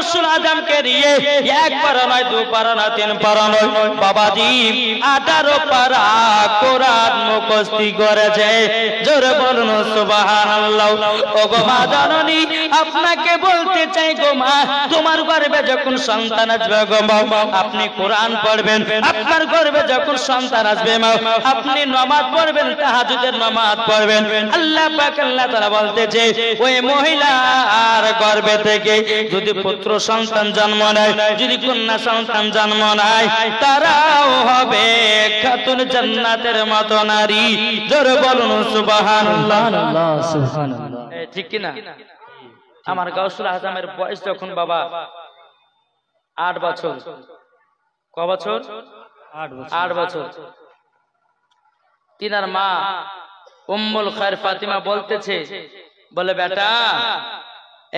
গাউসুল আজমকে নিয়ে এক পারা নয়, দু পারা নয়, তিন পারা নয়, বাবাজি 18 পারা কোরআন মুখস্থি করেছে। জোরে বলুন সুবহানাল্লাহ। ওগো মা জননী, আপনাকে বলতে চাই গো মা, তোমার গর্ভে যখন সন্তান আসবে গো মা, আপনি কোরআন পড়বেন। আপনার গর্ভে যখন সন্তান আসবে মা, আপনি নামাজ পড়বেন, তাহাজ্জুদের নামাজ পড়বেন। আল্লাহ পাক আল্লাহ তাআলা বলতেছে, ওই মহিলার গর্ভে থেকে যদি পুত্র সন্তান জন্ম নেয়, যদি কন্যা সন্তান জন্ম নেয়, তারাও হবে খাতুন জান্নাতের মতো নারী। জোরে বলুন সুবহানাল্লাহ। সুবহানাল্লাহ। ঠিক কি না? আমার গাউসুল আজমের বয়স যখন বাবা 8 বছর, ক বছর? 8 বছর। তিনার মা উম্মুল খায়র ফাতিমা বলতেছে, বলে বেটা,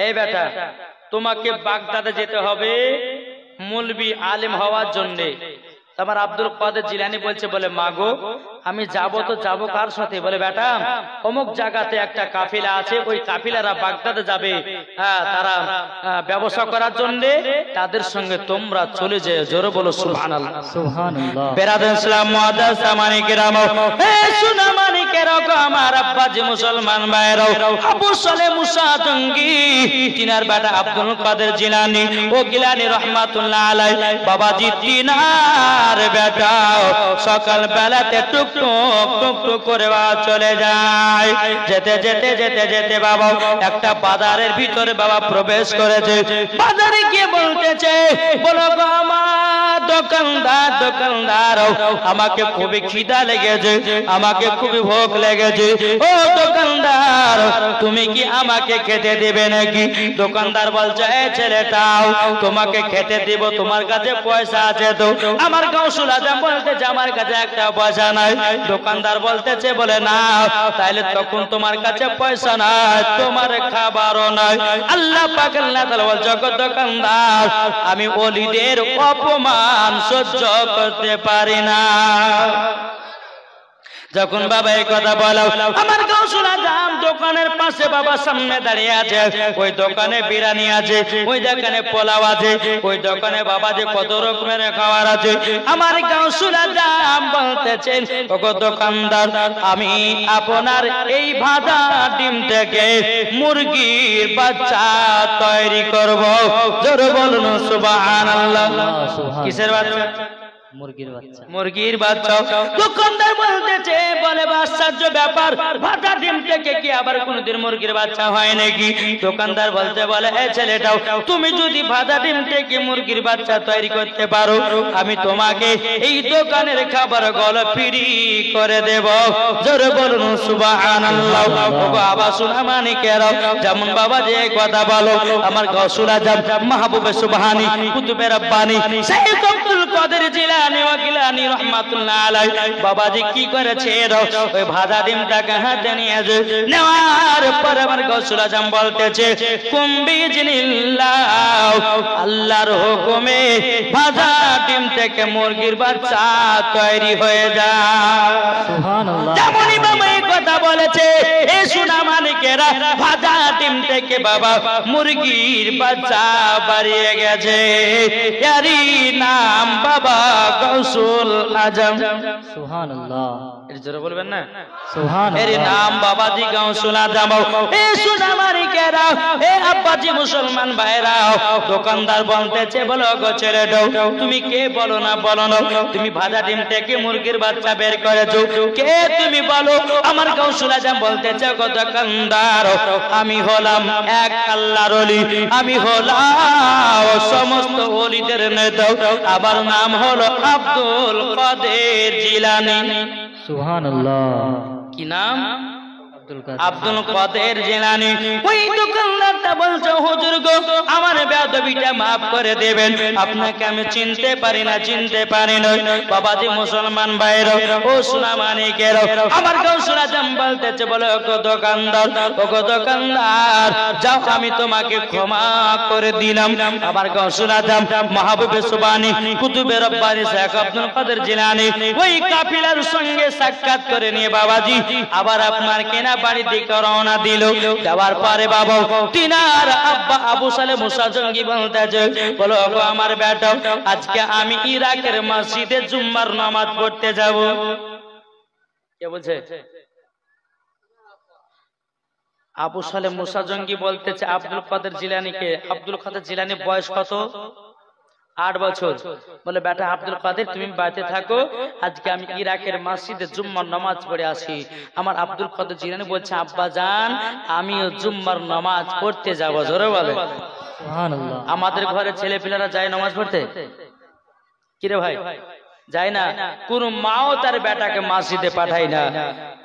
এই বেটা, তোমাকে বাগদাদে যেতে হবে মৌলবি আলেম হওয়ার জন্য। আমার আব্দুল কাদের জিলানী বলছে, বলে মাগো আমি যাব তো যাব কার সাথে? বলে বেটা, অমুক জায়গাতে একটা কাফিলা আছে, ওই কাফিলারা বাগদাদে যাবে, তারা ব্যবসা করার জন্য, তাদের সঙ্গে তোমরা চলে যেও। জোরে বলো সুবহানাল্লাহ। সুবহানাল্লাহ। বেরাদার ইসলাম মুআদ্দাস সামানিকেরাম, হে সোনা মানিকেরাও, আমার আব্বাজি মুসলমান ভাইরাও, আবু সালে মুসা জঙ্গি তিনার বেটা আব্দুল কাদের জিলানী ও গিলানী রহমাতুল্লাহ আলাইহি, বাবাজি তিনার বেটা সকাল বেলাতে টুকটুক টুকটুক করে চলে যায়। যেতে যেতে যেতে যেতে বাবা একটা বাজারের ভিতরে বাবা প্রবেশ করেছে। বাজারে গিয়ে বলতেছে, বলো গো আমার দোকানদার, দোকানদার আমাকে খুবই খিদা লেগেছে, আমাকে খুবই ভোগ লেগেছে, ও দোকানদার তুমি কি আমাকে খেতে দেবে নাকি? দোকানদার বলছে, এই ছেলেটাও তোমাকে খেতে দিব, তোমার কাছে পয়সা আছে তো? আমার গাউসুল আজম বলতেছে, আমার কাছে একটা পয়সা নাই। দোকানদার বলতেছে, বলে না, তাইলে তখন তোমার কাছে পয়সা নাই, তোমার খাবারও নাই। আল্লাহ পাক আল্লাহ তাআলা বলছে, দোকানদার আমি ওলিদের অপমান সহ্য করতে পারি না। যখন বাবা এই কথা বলো, আমার গাউসুল আজম দোকানের পাশে বাবা সামনে দাঁড়িয়ে আছে, ওই দোকানে বিরিয়ানি আছে, ওই দোকানে পোলাও আছে, ওই দোকানে বাবা যে কত রকমের খাবার আছে। আমার গাউসুল আজম বলতেছেন, ওগো দোকানদার, আমি আপনার এই ভাজা ডিম থেকে মুরগির বাচ্চা তৈরি করব। জোরে বলুন সুবহানাল্লাহ। কিসের বাচ্চা? মুরগির বাচ্চা। মুরগির বাচ্চা। দোকানদার বলতেছে, বলে আশ্চর্য ব্যাপার, ভাজা ডিম থেকে কি আবার কোনদিন মুরগির বাচ্চা হয় নাকি? দোকানদার বলতে, বলে এই ছেলেটাও, তুমি যদি ভাজা ডিম থেকে মুরগির বাচ্চা তৈরি করতে পারো, আমি তোমাকে এই দোকানের খাবার গুলো ফ্রি করে দেব। জোরে বলুন সুবহানাল্লাহ। ওগো আবা সোনা মানিকেরাও, যেমন বাবা যে কথা বলো, আমার গাউসুল আজম মাহবুবে সুবহানী কুতুবে রব্বানী শাইখ আব্দুল কাদের জিলানী ও গিলানী রহমাতুল্লাহ আলাইহি, বাবাজি কি করেছে, ওই ভাজা ডিমটাকে হাতে নিয়েছে। নেওয়ার পর আমার গাউসুল আজম বলতেছে, কুম্বিজিনিল্লাহ, আল্লাহর হুকুমে ভাজা ডিম থেকে মুরগির বাচ্চা তৈরি হয়ে যায়। সুবহানাল্লাহ। যেমনই বাবা এই কথা বলেছে, এই সোনা মানিকেরা, ভাজা ডিম থেকে বাবা মুরগির বাচ্চা বাড়িয়ে গেছে। এরই নাম বাবা গাউসুল আজম। সুবহানাল্লাহ। এর জোরে বলবেন না? সুবহানাল্লাহ। এর নাম বাবাজি গাউসুল আজম। এই সোনা মানিকেরা, এই আব্বাজি মুসলমান ভাইরা, দোকানদার বলতেছে, বলো গো ছেলেটাও, তুমি কে? বলো না, বলো না, তুমি ভাজা ডিম থেকে মুরগির বাচ্চা বের করেছো, কে তুমি বলো? আমার গাউসুল আজম বলতেছে, গো দোকানদার, আমি হলাম এক আল্লাহর ওলি, আমি হলাম সমস্ত ওলিদের নেতা, আমার নাম হলো আব্দুল কাদের জিলানী। সুবহানাল্লাহ। কি নাম? আব্দুল কাদের। আব্দুল কাদের জিলানী। ওই দোকানদারটা বলছে, হুজুর গো, আমার বেয়াদবিটা maaf করে দেবেন, আপনাকে আমি চিনতে পারি না, চিনতে পারি না। বাবাজি মুসলমান ভাইরা, ও সোনা মানিকেরা, আমার গাউসুল আজম বলতেছে, বলে ওগো দোকানদার, ওগো দোকানদার, যাও আমি তোমাকে ক্ষমা করে দিলাম। আমার গাউসুল আজম মাহবুবে সুবহানী কুতুবে রব্বানী শাইখ আব্দুল কাদের জিলানী ওই কাফিলার সঙ্গে সাক্ষাৎ করে নিয়ে বাবাজি আবার আপনার কেনা বাড়ির দিকে রওনা দিল। যাওয়ার পরে বাবা তিনার আব্বা আবু সালে মুসা জঙ্গি বলতেছে, বলো গো আমার বেটা, আজকে আমি ইরাকের মসজিদে জুম্মার নামাজ পড়তে যাব। কে বলছে? আবু সালেহ মুসা জঙ্গি বলতেছে আব্দুল কাদের জিলানীকে। আব্দুল কাদের জিলানী বয়স কত? 8 বছর। বলে বেটা আব্দুল কাদের তুমি বাড়িতে থাকো, আজকে আমি ইরাকের মসজিদে জুম্মার নামাজ পড়ে আসি। আমার আব্দুল কাদের জিলানী বলছে আব্বা জান আমিও জুম্মার নামাজ পড়তে যাব। জোরে বলে সুবহানাল্লাহ। আমাদের ঘরে ছেলে পিলারা যায় নামাজ পড়তে? কিরে ভাই যায় না? কোন মাও তার বেটাকে মসজিদে পাঠায় না।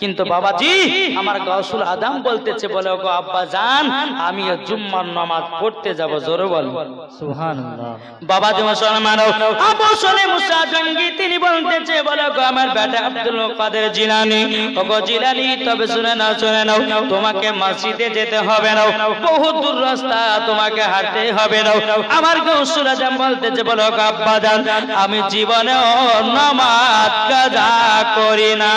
কিন্তু বাবাজি আমার গাউসুল আদম বলতেছে, বলে গো আব্বা জান আমিও জুম্মার নামাজ পড়তে যাব। জোরে বল সুবহানাল্লাহ। বাবাজি মুসলমান আবু সালেহ মুসা জঙ্গি তিনি বলতেছে, বলে গো আমার বেটা আব্দুল কাদের জিলানী, ও গো জিলানী তবে শুনে নাও তোমাকে মসজিদে যেতে হবে না, বহু দূর রাস্তা তোমাকে হাঁটতে হবে না। আমার গাউসুল আদম বলতেছে, বলে গো আব্বা জান আমি জীবনে নামাজ কাজা করি না,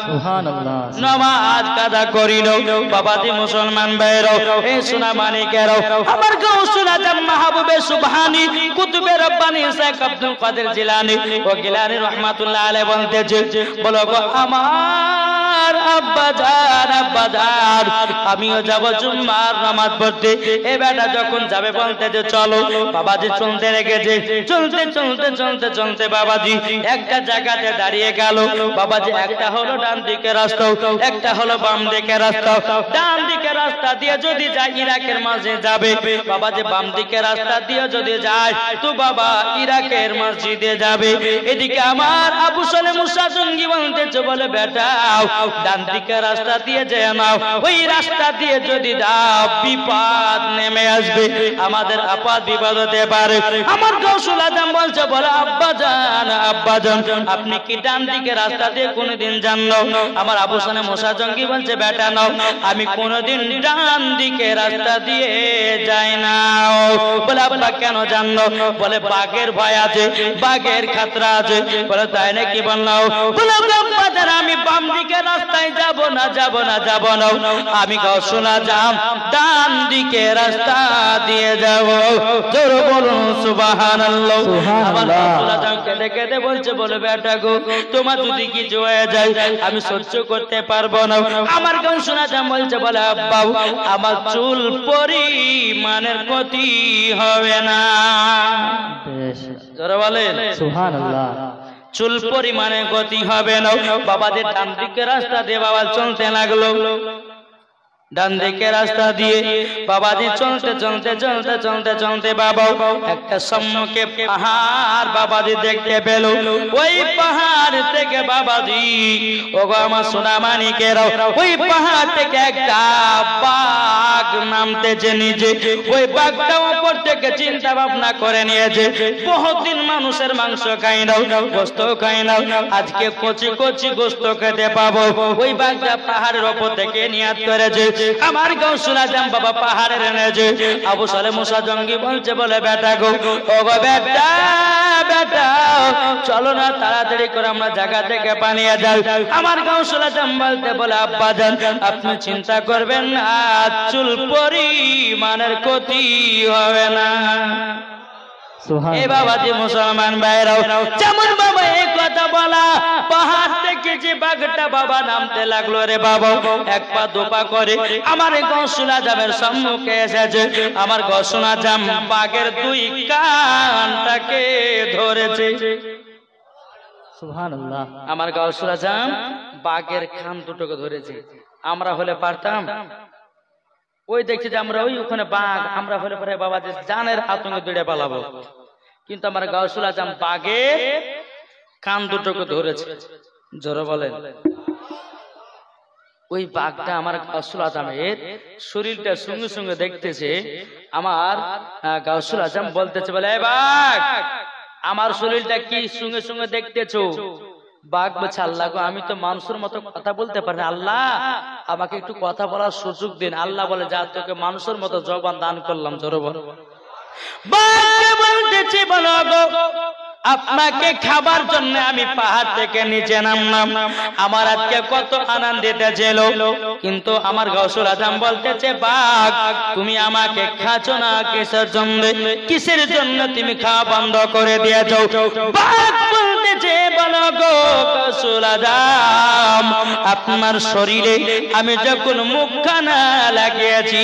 সুবহানাল্লাহ। নামাজ কাজা করি না। বাবাজি মুসলমান ভাইরা এই সোনা মানিকেরা, আমার গাউসুল আজম মাহবুবে সুবহানী কুতুবে রব্বানী শেখ আব্দুল কাদের জিলানী ও গিলানী রাহমাতুল্লাহ আলাইহি বলতেছে, বলো গো আমার আব্বা জান আমিও যাব জুম্মার নামাজ পড়তে। এই বেটা যখন যাবে বলতেছে চলো। বাবাজি চলতে লেগেছে, চলতে চলতে চলতে চলতে বাবাজি একটা জায়গাতে দাঁড়িয়ে গেল। বাবাজি একটা হলো ডান দিকে রাস্তা, একটা হলো বাম দিকে রাস্তা। ডান দিকে রাস্তা দিয়ে যদি যায় ইরাকের মাঝে যাবে, বাবাজি বাম দিকে রাস্তা দিয়ে যদি যায় তো বাবা ইরাকের মসজিদে যাবে। এদিকে আমার আবু সালেহ মুসা জঙ্গি বলতেছে, বলে বেটা ডান দিকে রাস্তা দিয়ে যায় নাও, ওই রাস্তা দিয়ে যদি দাও বিপদ নেমে আসবে, আমাদের আপদ বিপদ হতে পারে। আমার গাউসুল আজম বলছে, বলে আব্বা জান আপনি কি ডান দিকে রাস্তা দিয়ে কোনদিন জানো? আমার আবু সালেহ মুসা জঙ্গি বলছে, বেটা নাও আমি কোনদিন ডান দিকে রাস্তা দিয়ে যাই না। বলে আব্বা কেন জানো? বলে বাঘের ভয় আছে, বাঘের খাতরা আছে। বলে তাই নাকি? বললাম বলে আব্বা জান আমি বাম দিকে রাস্তায় যাব না আমি গাউসুল আজম ডান দিকে রাস্তা দিয়ে যাব। জোরে বলুন সুবহানাল্লাহ। আমার গাউসুল আজম কেঁদে কেঁদে বলছে, বলে বেটা গো তোমার যদি কিছু হয়ে যায় আমি সহ্য করতে পারবো না। আমার গাউসুল আজম বলছে, বলে আব্বা আমার চুল পরিমাণের ক্ষতি হবে না। জোরে বলেন সুবহানাল্লাহ। চুল পরিমাণে গতি হবে না। বাবাদের ডান দিকে রাস্তা দিয়ে বাবা চলতে লাগলো। ডান দিকে রাস্তা দিয়ে বাবাজি চলতে চলতে চলতে চলতে চলতে বাবা একটা সম্মুখে পাহাড় বাবাজি দেখতে পেল। ওই পাহাড় থেকে বাবাজি ওগো আমার সোনা মানিকেরা, ওই পাহাড় থেকে একটা বাঘ নামতেছে নিচে। ওই বাঘটা উপর থেকে চিন্তা ভাবনা করে নিয়েছে, বহুদিন মানুষের মাংস খাই না, গোস্ত খাই না, আজকে কচি কচি গোস্ত খেতে পাবো। ওই বাঘটা পাহাড়ের উপর থেকে নিয়াত করেছে। আমার গাউসুল আজম বাবা পাহাড়ের এনেছে। আবু সালেহ মুসা জঙ্গি বলছে, বলে বেটা গো ওগো বেটা চলো না তাড়াতাড়ি করে আমরা জায়গা থেকে পালিয়ে যাই। আমার গাউসুল আজম বলতে, বলে আব্বা জান আপনি চিন্তা করবেন না, চুল পরিমাণের ক্ষতি হবে না। এই বাবাজি মুসলমান ভাইরাও যেমন বাবা এই কথা বলা, পাহাড় থেকে যে বাঘটা বাবা নামতে লাগলো রে বাবা, এক পা দুপা করে আমার গাউসুল আজমের সম্মুখে এসেছে। আমার গাউসুল আজম বাঘের দুই কানটাকে ধরেছে। সুবহানাল্লাহ। আমার গাউসুল আজম বাঘের কান দুটোকে ধরেছে। আমরা হলে পারতাম? ওই দেখছি যে আমরা ওই ওখানে বাঘ, আমরা হলে পরে বাবা যে জানের আতঙ্কে দৌড়ে পালাবো। কিন্তু আমার গাউসুল আজম বাঘের কান দুটোকে ধরেছে। জোরে বলেন। ওই বাঘটা আমার গাউসুল আজমের শরীরটা সঙ্গে সঙ্গে দেখতেছে। আমার গাউসুল আজম বলতেছে, বলে এই বাঘ আমার শরীরটা কি সঙ্গে সঙ্গে দেখতেছো? বাঘ বলছে, আল্লাহ গো আমি তো মানুষের মতো কথা বলতে পারি না, আল্লাহ আমাকে একটু কথা বলার সুযোগ দিন। আল্লাহ বলে, যা তোকে মানুষের মতো জবান দান করলাম। জোরে বল। বাঘ বলতেছে, বলো গো আপনাকে খাবার জন্য আমি পাহাড় থেকে নিচে নামলাম, আমার আজকে কত আনন্দিত ছিল, কিন্তু আমার গৌসুল আজম বলতেছে বাঘ তুমি আমাকে খাচ্ছ না কিসের জন্য, কিসের জন্য তুমি খাওয়া বন্ধ করে দিয়েছো? বাঘ বলতেছে বলো গো গৌসুল আজম, আপনার শরীরে আমি যখন মুখখানা লাগিয়েছি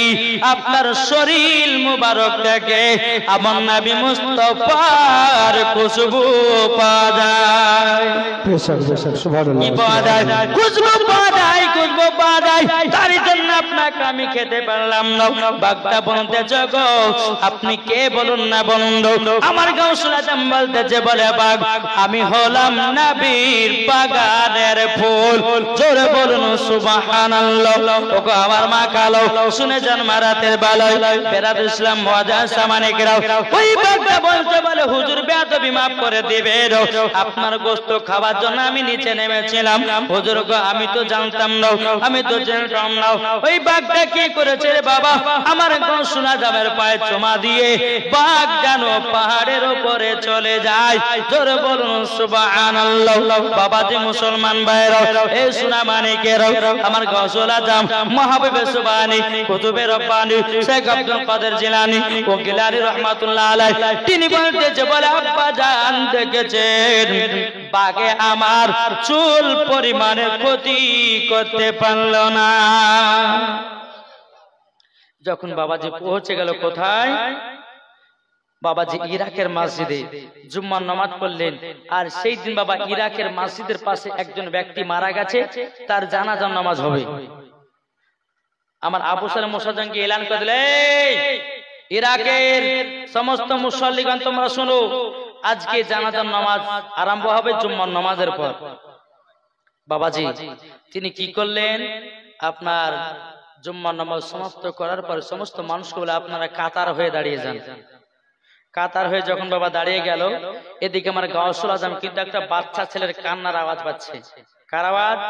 আপনার শরীর মুবারক থেকে আমার নবী মুস্তাফার খুশবু পাওয়া যায়। কি পাওয়া যায়? খুশবু পাওয়া যায়, খুশবু পাওয়া যায়। তার জন্য আপনাকে আমি খেতে পারলাম না। বাঘটা বলতেছে গো আপনি কে বলুন না বন্ধু? আমার গৌসুল আজম বলতেছে বলে বাঘ আমি হলাম নবীর বাগানের ফুল। জোরে বলুন সুবহানাল্লাহ। ওগো আমার মা কালো শুনে যান মারাতের বালয় বেরাদ ইসলাম মুআজ্জাজ সামানিকরাও, ওই বাঘটা বলতে বলে হুজুর বেয়াদবি মাফ করে দিবেন, আপনার গোশত খাওয়ার জন্য আমি নিচে নেমেছিলাম হুজুর গো, আমি তো জানতাম না, আমি তো জানতাম না। ওই বাঘটা কি করেছে রে বাবা? আমার গৌসুল আজমের পায়ে চুমা দিয়ে বাঘ যেন পাহাড়ের উপরে চলে যায়। জোরে বলুন সুবহানাল্লাহ। বাবাজি মুসলমান ভাইরা, এই সোনা মানিকেরা, আমার গৌসুল আজম মাহবুবে সুবহানী কুতুবে রব্বানী শেখ আব্দুল কাদের জিলানী ও গিলানী রাহমাতুল্লাহ আলাইহি তিনি বলতেছে বলে আব্বা জান দেখেছেন বাঘে আমার চুল পরিমাণে ক্ষতি করতে পারল না। যখন বাবাজি পৌঁছে গেল কোথায়? বাবাজি ইরাকের মসজিদে জুম্মার নামাজ পড়লেন। আর সেই দিন বাবা ইরাকের মসজিদের পাশে একজন ব্যক্তি মারা গেছে, তার জানাজার নামাজ হবে। আমার আবু সালেম মুসাজ্জমকে এলান করে দিলে ইরাকের সমস্ত মুসল্লিগণ তোমরা শোনো, আজকে জানাজার নামাজ আরম্ভ হবে জুম্মার নামাজের পর। বাবাজি তিনি কি করলেন? আপনার জুম্মার নামাজ সমাপ্ত করার পর সমস্ত মানুষকে বলে আপনারা কাতার হয়ে দাঁড়িয়ে যান। কাতার হয়ে যখন বাবা দাঁড়িয়ে গেল, এদিকে আমার গৌসুল আজম কিন্তু একটা বাচ্চা ছেলের কান্নার আওয়াজ পাচ্ছে। কার আওয়াজ?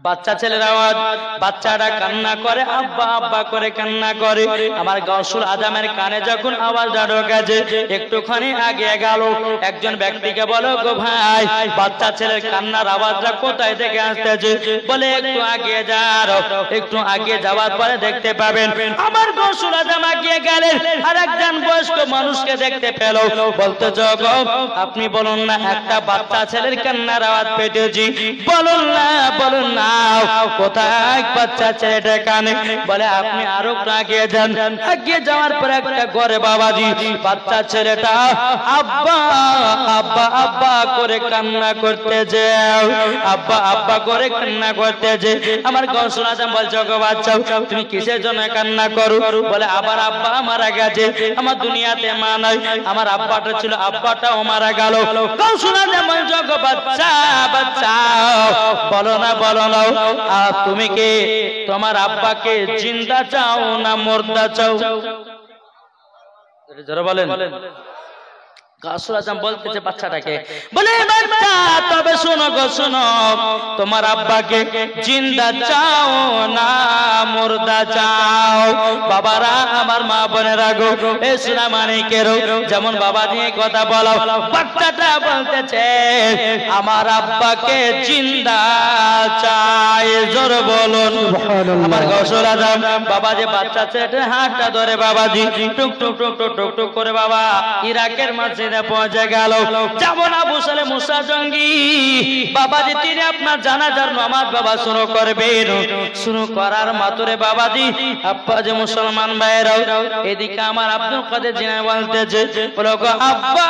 বাচ্চা ছেলের আওয়াজ। বাচ্চাটা কান্না করে, আব্বা আব্বা করে কান্না করে। আমার গৌসুল আজমের কানে যখন আওয়াজটা ঢোকেছে, একটুখানি আগে গেল, একজন ব্যক্তিকে বলো গো ভাই বাচ্চা ছেলের কান্নার আওয়াজটা কোথায় থেকে আসতেছে? বলে একটু আগে যাও, একটু আগে যাওয়ার পরে দেখতে পাবেন। আমার গৌসুল আজম আগিয়ে গেলেন, আর একজন বয়স্ক মানুষকে দেখতে পেল। বলতেছ গো আপনি বলুন না একটা বাচ্চা ছেলের কান্নার আওয়াজ পেতেছি, বলুন না বলুন না কোথায় বাচ্চা ছেলেটা কানে? বলে আপনি আরো আগিয়ে যান। আগিয়ে যাওয়ার পরে একটা ঘরে বাবাজি বাচ্চা ছেলেটা আব্বা আব্বা আব্বা করে কান্না করতেছে, আব্বা আব্বা করে কান্না করতেছে। আমার গৌসুল আজম বলছে গো বাচ্চা তুমি কিসের জন্য কান্না করো? বলে আবার আব্বা মারা গেছে, আমার দুনিয়াতে মা নাই, আমার আব্বাটা ছিল আব্বাটাও মারা গেল। গৌসুল আজম বলছে গো বাচ্চা বাচ্চা বলো না বলো না তুমি কি তোমার আব্বাকে জিন্দা চাও না মুর্দা চাও? যারা বলেন গৌসুল আজম বলতেছে বাচ্চাটাকে, বলে বাচ্চা তবে শোনো গো শোনো, তোমার আব্বাকে জিন্দা চাও না মুর্দা চাও? বাবারা আমার মা বোনেরা গো, এ সোনা মানিকেরও যেমন বাবা নিয়ে কথা বলো, বাচ্চাটা বলতেছে আমার আব্বাকে জিন্দা চাই। জোর বলুন আমার গৌসুল আজম। বাবা যে বাচ্চা ছেলেটার হাতটা ধরে বাবাজি টুক টুক টুক টুক টুক টুক করে বাবা ইরাকের মাঝে পৌঁছে গেল। যেমন আবু সালেম মুসা জঙ্গি বাবাজি তিনি আপনার জানাজার নামাজ বাবা শুরু করবেন। শুরু করার মাত্রে বাবাজি আব্বা যে মুসলমান ভাইরাও, এদিকে আমার আব্দুল কাদের জিলানী বলতেছে বলো গো আব্বা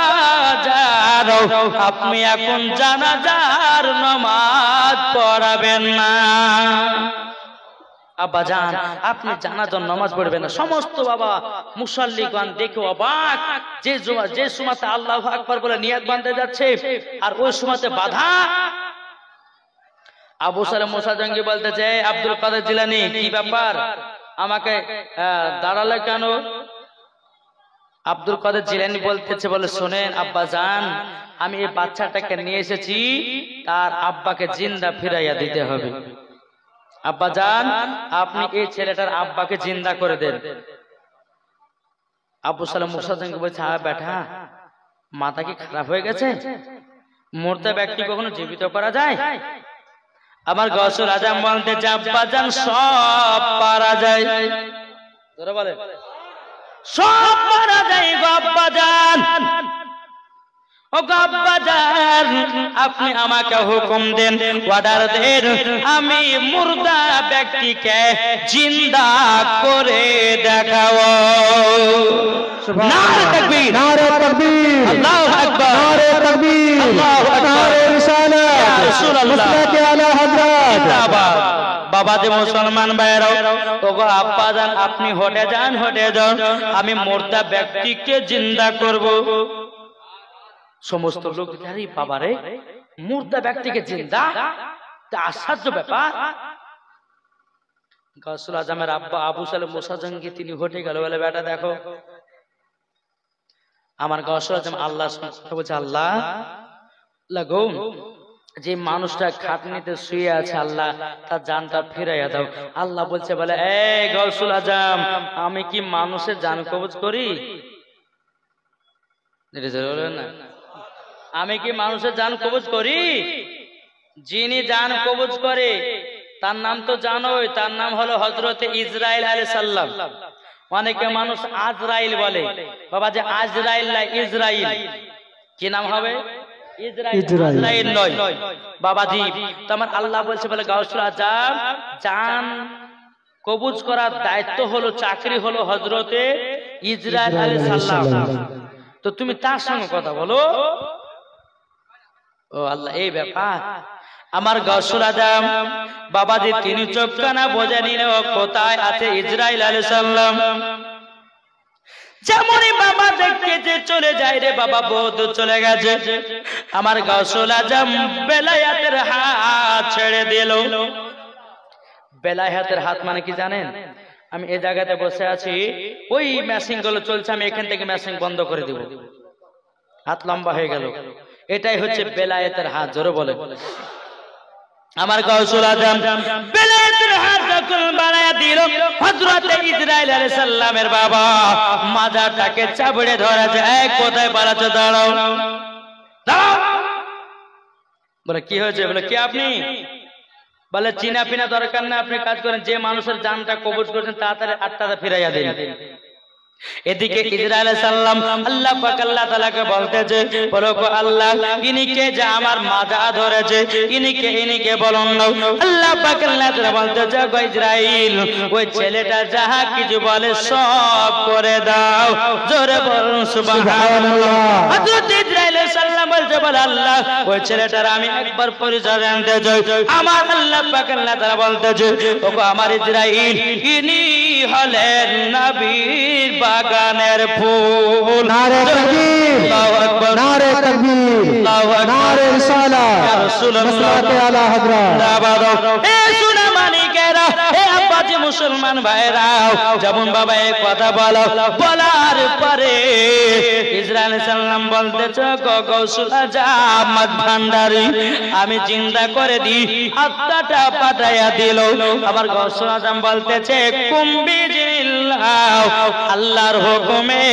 যাও আপনি এখন জানাজার নামাজ পড়াবেন না। আব্বা জান আপনি জানাজার নামাজ পড়বেন না। সমস্ত বাবা মুসল্লিগণ দেখে অবাক, যে সময়তে আল্লাহু আকবার বলে নিয়াত বাঁধতে যাচ্ছে আর ওই সময়তে বাধা। আবু সালেম মুসা জঙ্গি বলতেছে আব্দুল কাদের জিলানী কি ব্যাপার, আমাকে দাঁড়ালে কেন? আব্দুল কাদের জিলানী বলতেছে বলে শোনেন আব্বা জান আমি এই বাচ্চাটাকে নিয়ে এসেছি, তার আব্বাকে জিন্দা ফিরাইয়া দিতে হবে। আব্বা জান আপনি এই ছেলেটার আব্বাকে জিন্দা করে দেন। আবু সালেম মুসা জঙ্গি বলছে হ্যাঁ বেটা মাথা কি খারাপ হয়ে গেছে? মুর্দা ব্যক্তি কখনো জীবিত করা যায়? আমার গৌসুল আজম বলতে আব্বাজান সব পারা যায়। তোরা বলে সব পারা যায় গো আব্বাজান। ও গো আব্বাজান, আপনি আমাকে হুকুম দেন, অর্ডার দেন, আমি মুর্দা ব্যক্তিকে জিন্দা করে দেখাও। নারে তাকবীর, নারে তাকবীর, আল্লাহু আকবার, নারে তাকবীর, আল্লাহু আকবার, নারে রিসালাত, ইয়া রাসূলুল্লাহ, মুসলাতে আলা হযরত। জিন্দাবাদ। বাবা যে মুসলমান ভাইরাও, ওগো আব্বাজান আপনি হটে যান, হটে যান, আমি মুর্দা ব্যক্তিকে জিন্দা করব। সমস্ত লোক আরে বাবারে, মুর্দা ব্যক্তিকে জিন্দা, তা আশ্চর্য ব্যাপার। গৌসুল আজমের আব্বা আবু সালেহ মুসা জঙ্গি তিনি হটে গেল, বলে বেটা দেখো, আমার গৌসুল আজম আল্লাহ বলছে, আল্লাহ লাগো, যে মানুষটা খাটনিতে শুয়ে আছে আল্লাহ তার জানটা ফিরাইয়া দাও। আল্লাহ বলছে বলে, এই গৌসুল আজম, আমি কি মানুষের জান কবজ করি? আমি কি মানুষের জান কবজ করি? যিনি জান কবজ করে তার নাম তো জানোই, তার নাম হলো হযরতে ইসরাইল আলাইহিস সালাম। অনেকে মানুষ আজরাইল বলে, বাবা যে আজরাইল না ইসরাইল, কি নাম হবে? ইসরাইল নয় বাবাজি। তো আমার আল্লাহ বলছে বলে গাউসুল আজম জান কবজ করার দায়িত্ব হলো, চাকরি হলো হযরতে ইসরাইল আলাইহিস সালাম। তো তুমি তার সঙ্গে কথা বলো। ও আল্লাহ, এই ব্যাপার। আমার গৌসুল আজম বাবাজি তিনি চোখখানা বোঝে নিল কোথায় আছে ইসরাইল আলাইহিস সালাম। যেমনই বাবা দেখতে চলে যায় রে বাবা, বহুত চলে গেছে। আমার গৌসুল আজম বেলায়েতের হাত ছেড়ে দিল। বেলায়েতের হাত মানে কি জানেন? আমি এই জায়গাতে বসে আছি, ওই মেশিন গুলো চলছে, আমি এখান থেকে মেশিন বন্ধ করে দিব, হাত লম্বা হয়ে গেল। এটাই হচ্ছে বেলায়েতের হাত। জোরে বলে। আমার গৌসুল আজম বেলায়েতের হাত যখন বাড়ায়া দিল, হযরতে ইসরাইল আলাইহিস সালামের বাবা মাজাটাকে চাপড়ে ধরেছে, এই কোথায় পালাচ্ছ, দাঁড়াও দাঁড়াও। বলে কি হয়েছে? বলে কি আপনি? বলে চিনা পিনা দরকার না, আপনি কাজ করেন, যে মানুষের জানটা কবজ করেছেন তাড়াতাড়ি আত্মাটা ফিরাইয়া দিন। এদিকে ইসরাইল আলাইহিস সালাম আল্লাহ পাক আল্লাহ তাআলাকে বলতেছে, বলো গো আল্লাহ, ইনিকে যে আমার মাজা ধরেছে, ইনিকে বলুন না। আল্লাহ পাক আল্লাহ তাআলা বলতেছে, গো ইসরাইল, ওই ছেলেটা যাহা কিছু বলে সব করে দাও। জোরে বলুন সুবহানাল্লাহ। হযরত ইসরাইল আলাইহিস সালাম বলতে বলে, আল্লাহ ওই ছেলেটার আমি একবার পরিচয় জানতে চাই। আমার আল্লাহ পাক আল্লাহ তাআলা বলতেছে, ও গো আমার ইসরাইল, ইনি হলেন নবীর বাগানের ফুল। নারে তাকবীর, আল্লাহু আকবার, নারে তাকবীর, আল্লাহু আকবার, নারে রিসালাত, ইয়া রাসূলুল্লাহ, মুসলাতে আলা হযরত। এ সোনা মানিকেরা, এ আব্বাজি মুসলমান ভাইরা, যেমন বাবা এই কথা বলো, বলার পরে ইসরাইল আলাইহিস সালাম বলতেছে, গো গৌসুল আজম ভান্ডারী, আমি জিন্দা করে দিই। আত্মাটা পাঠাইয়া দিল। আমার গৌসুল আজম বলতেছে, কুম্বি জিল্লাহ, আল্লাহর হুকুমে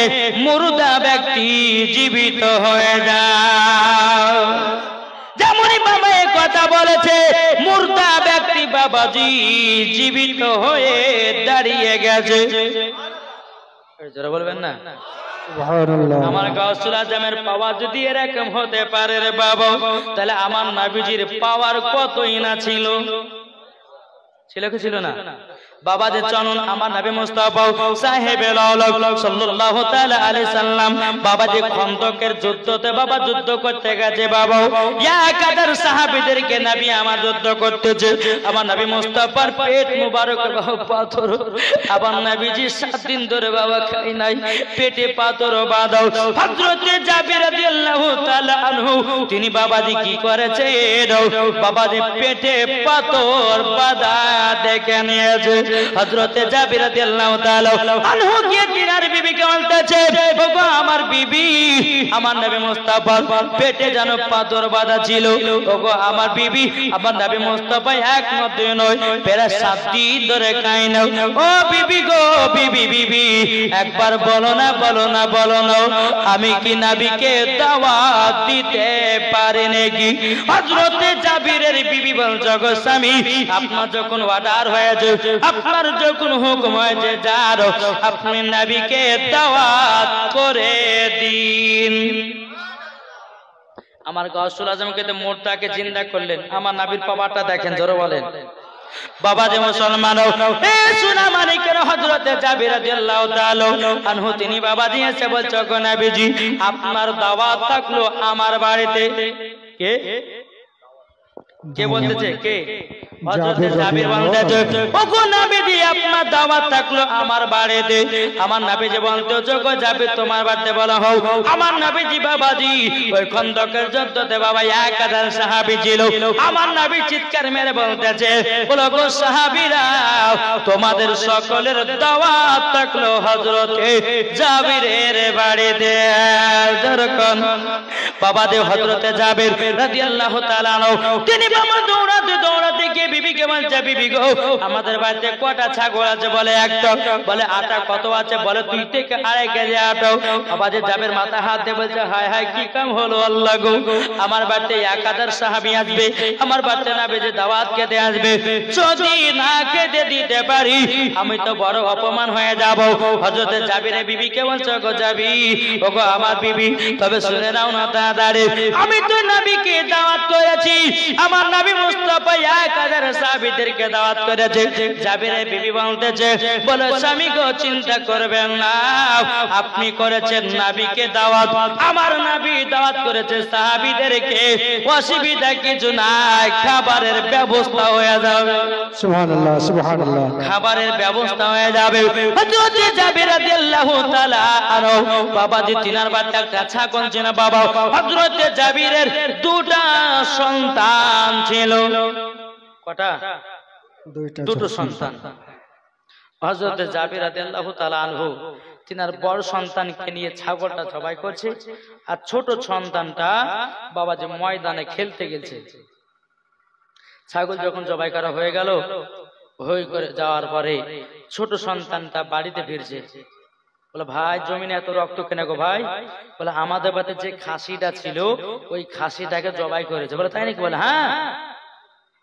মুর্দা ব্যক্তি জীবিত হয়ে যায়। যেমনই বাবা এই কথা বলেছে, মুর্দা ব্যক্তি বাবাজি জীবিত হয়ে দাঁড়িয়ে গেছে। যারা বলবেন না সুবহানাল্লাহ। আমার গৌসুল আজমের পাওয়ার যদি এরকম হতে পারে রে বাবা, তাহলে আমার নবীজির পাওয়ার কতই না ছিল। ছিল কি ছিল না? বাবা যে চলুন আমার নবী মুস্তাফা সাহেবের আওলাদ সাল্লাল্লাহু তাআলা আলাইহি সাল্লাম বাবা যে খন্দকের যুদ্ধতে বাবা যুদ্ধ করতে গেছে। বাবা একাধার সাহাবীদেরকে নবী আমার যুদ্ধ করতেছে। আমার নবী মুস্তাফার পেট মুবারক বাবা পাথর, আবার নবীজি 7 দিন ধরে বাবা খাই নাই, পেটে পাথর বাঁধাও। হযরতে জাবির রাদিয়াল্লাহু তাআলা আনহু তিনি বাবাজি কি করেছে, বাবাজি পেটে পাথর বাঁধা দেখে নিয়েছে। হযরতে জাবির রাদিয়াল্লাহু তাআলা আনহু গিয়ে তিনার বিবিকে বলতেছে, ওগো আমার বিবি, আমার নবী মুস্তাফার পেটে যেন পাথর বাঁধা ছিল। ওগো আমার বিবি, আমার নবী মুস্তাফা এক নয় নয় প্রায় 7 দিন ধরে খায় না। ও বিবি গো, বিবি একবার বলো না, বলো না, বলো না, আমি কি নবীকে দাওয়াত দিতে পারি নাকি? হযরতে জাবিরের বিবি বলছে, গো স্বামী, আপনার যখন অর্ডার হয়েছে, আপনার যখন হুকুম হয়েছে, যার আপনি নবীকে দাওয়াত করে দিন। আমার গাউসুল আজমকে তো মোড়টাকে জিন্দা করলেন, আমার নবীর পাওয়ারটা দেখেন, জোরে বলেন। বাবা যে মুসলমান, এ সোনা মানিকের হযরতে জাবির রাদিয়াল্লাহু তাআলা আনহু তিনি বাবা দিয়েছে, বলছে, গো নবীজি, আপনার দাওয়াত থাকলো আমার বাড়িতে। কে কে বলতেছে? কে? হযরতে জাবির বলতেছে, ওগো নবীজি, আপনার দাওয়াত থাকলো আমার বাড়িতে। আমার নবীজি বলতেছে, গো জাবির, তোমার বাড়িতে বলা হোক। আমার নবীজি বাবাজি ওই খন্দকের যুদ্ধতে বাবা 1000 সাহাবী ছিল। আমার নবী চিৎকার মেরে বলতেছে, বলো গো সাহাবীরা, তোমাদের সকলের দাওয়াত থাকলো হযরতে জাবিরের বাড়িতে। যখন বাবাজি হযরতে জাবির রাদিয়াল্লাহু তাআলা তিনি বাবা দৌড়াতে দৌড়াতে গিয়ে বিবিকে বলছে, বিবি গো, আমাদের বাড়িতে কটা ছাগল আছে? বলে একটা। বলে আটা কত আছে? বলে 2 থেকে 2.5 কেজি আটা। বাবাজি জাবির মাথা হাত দিয়ে বলছে, হায় হায়, কি কাম হলো আল্লাহ গো, আমার বাড়িতে 1000 সাহাবী আসবে, আমার বাড়িতে নবীজি দাওয়াত খেতে আসবে, যদি না খেতে দিতে পারি আমি তো বড় অপমান হয়ে যাব। হযরতে জাবিরের বিবিকে বলছে, গো জাবির, ওগো আমার বিবি, তবে শুনে নাও না তাড়াতাড়ি, আমি তো নবীকে দাওয়াত করেছি, আমার নবী মুস্তাফা 1000 সাহাবীদেরকে দাওয়াত করেছে। জাবিরের বিবি বলতেছে, বলে স্বামী গো, চিন্তা করবেন না, আপনি করেছেন নবীকে দাওয়াত, আমার নবী দাওয়াত করেছে সাহাবীদেরকে, অসুবিধা কিছু নাই, খাবারের ব্যবস্থা হয়ে যাবে। সুবহানাল্লাহ, সুবহানাল্লাহ। খাবারের ব্যবস্থা হয়ে যাবে। হযরত জাবির রাদিয়াল্লাহু তাআলা আনহু বাবাজি তিনার বাচ্চা কাছা কোনছে না বাবা। হযরত জাবিরের 2টা সন্তান ছিল। কটা? 2টো সন্তান। হযরত জাবির রাদিয়াল্লাহু তাআলা আনহু তিনার বড় সন্তানকে নিয়ে ছাগলটা জবাই করছে, আর ছোট সন্তানটা বাবাজি ময়দানে খেলতে গেছে। ছাগল যখন জবাই করা হয়ে গেল, হয়ে করে যাওয়ার পরে ছোট সন্তানটা বাড়িতে ফিরছে। বলে, ভাই, জমিনে এত রক্ত কেন গো ভাই? বলে, আমাদের বাড়িতে যে খাসিটা ছিল ওই খাসিটাকে জবাই করেছে। বলে, তাই নাকি? বলে, হ্যাঁ।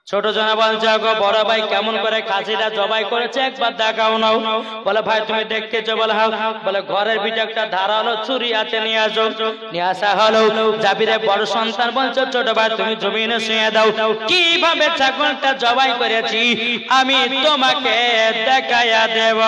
ছোট জনা বলছে, গো বড় ভাই, কেমন করে খাসিটা জবাই করেছে একবার দেখাও নাও। বলে, ভাই তুমি দেখতেছো? বলে, হ্যাঁ। বলে, ঘরের ভিতরে একটা ধারালো ছুরি আছে, নিয়ে আসো। নিয়ে আসা হলো। জাবিরের বড় সন্তান বলছে, ছোট ভাই তুমি জমিনে শুয়ে দাও, কিভাবে ছাগলটা জবাই করেছি আমি তোমাকে দেখাইয়া দেব।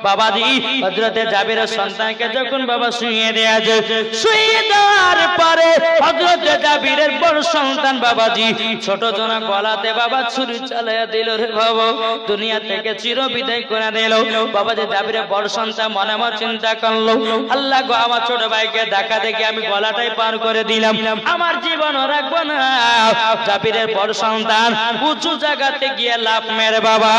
বাবাজি হযরতে জাবিরের সন্তানকে যখন বাবা শুয়ে দেয়াছে, শুয়ে দেওয়ার পরে হযরতে জাবিরের বড় সন্তান বাবাজি ছোট জনা গলাতে বাবা ছুরি চালাইয়া দিল রে বাবা, দুনিয়া থেকে চির বিদায় করে দিল। বাবাজি জাবিরের বড় সন্তান মনে মনে চিন্তা করলো, আল্লাহ গো, আমার ছোট ভাইকে দেখা দেখে আমি গলাটাই পার করে দিলাম, আমার জীবন রাখবো না। জাবিরের বড় সন্তান উঁচু জায়গাতে গিয়ে লাফ মেরে বাবা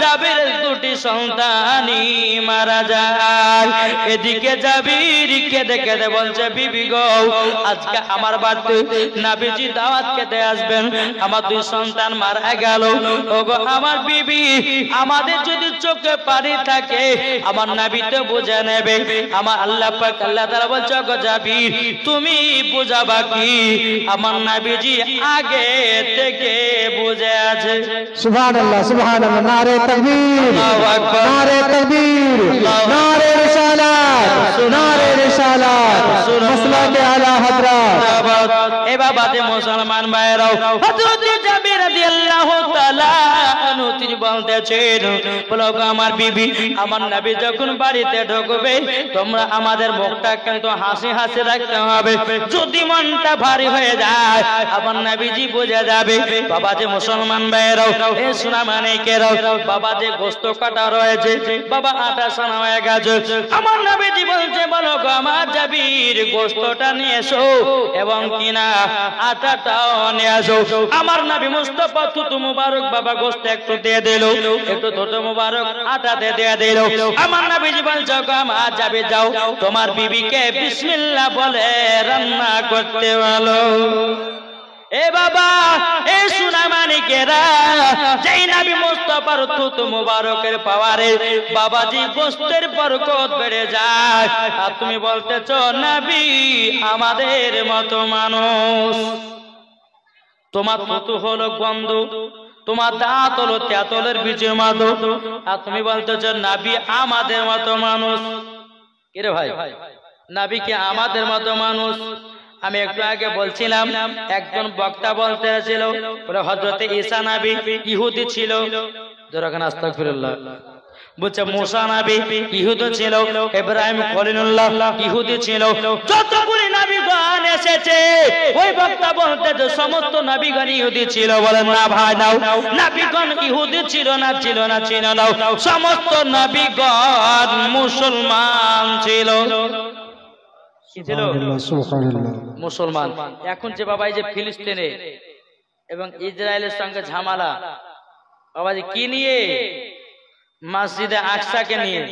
জাবিরের 2টি সন্তানই মারা যায়। এদিকে জাবির কেঁদে কেঁদে বলছে, বিবি গো, আজকে আমার বাড়িতে নবীজি দাওয়াত খেতে আসবেন, আমার 2 সন্তান মারা গেল। ওগো আমার বিবি, আমাদের যদি চোখে পানি থাকে আমার নবী তো বুঝে নেবে। আমার আল্লাহ পাক আল্লাহ তাআলা বলছে, গো জাবির, তুমি বুঝাবা কি? আমার নবীজি আগে থেকে বুঝে আছে। সুবহানাল্লাহ, সুবহানাল্লাহ। নারে তাকবীর, আল্লাহু আকবার, নারে তাকবীর, নারে রিসালাত, নারে রিসালাত, মাসলাকে আলা হযরত। এ বাবা যে মুসলমান ভাইরাও, হযরত জাবির রাদিয়াল্লাহু তাআলা আনহু তিনি বলতেছেন, বলো গো আমার বিবি, আমার নবী যখন বাড়িতে ঢুকবে তোমরা আমাদের মুখটা কিন্তু হাসি হাসি রাখতে হবে, যদি মনটা ভারী হয়ে যায় আমার নবীজি বুঝে যাবে। বাবা যে মুসলমান ভাইরাও, এ সোনা মানিকেরাও, বাবা যে গোশত কাটা রয়েছে, বাবা আটা সানা হয়ে গেছে, আমার নবীজি বলছে, বলো গো আমার জাবির, গোশতটা নিয়ে এসো এবং কিনা আটাটাও নিয়ে আসো। আমার নবী মুস্তাফা থুতু মুবারক মুবারক বাবা গোশত একটু দিয়ে দিল, একটু ছোট মুবারক আটাতে দিয়ে দিল। আমার নবীজি বলছে মা যাবে যাও তোমার বিবিকে বিসমিল্লাহ বলে রান্না করতে বলো। এ বাবা এ সোনা মানিকেরা, যেই নবী মুস্তাফার থুতু মুবারকের পাওয়ারে বাবাজি গোশতের বরকত বেড়ে যায়। আর তুমি বলতেছো নবী আমাদের মতো মানুষ, তোমার থুতু হলো গন্ধ, তোমার দাঁত হলো তেঁতুলের বীজের মতো, আর তুমি বলতেছো নবী আমাদের মতো মানুষ। কিরে ভাই, নবী কি আমাদের মতো মানুষ? আমি একটু আগে বলছিলাম একজন বক্তা বলতেছিল বলে হযরতে ঈসা নবী ইহুদি ছিল, যখন আস্তাগফিরুল্লাহ বলছে মুসা নবী ইহুদি ছিল, ইব্রাহিম খলিলুল্লাহ ইহুদি ছিল, যতগুলি নবীগণ এসেছে ওই বক্তা বলতে যে সমস্ত নবীগণ ইহুদি ছিল। বলেন না ভাই নাও, নবীগণ ইহুদি ছিল না, ছিল না, ছিল না, সমস্ত নবীগণ মুসলমান ছিল। কি ছিল? মুসলমান। এখন যে বাবা এই যে ফিলিস্তিনে এবং ইসরায়েলের সঙ্গে ঝামেলা বাবাজি কি নিয়ে? মসজিদে আকসাকে নিয়ে।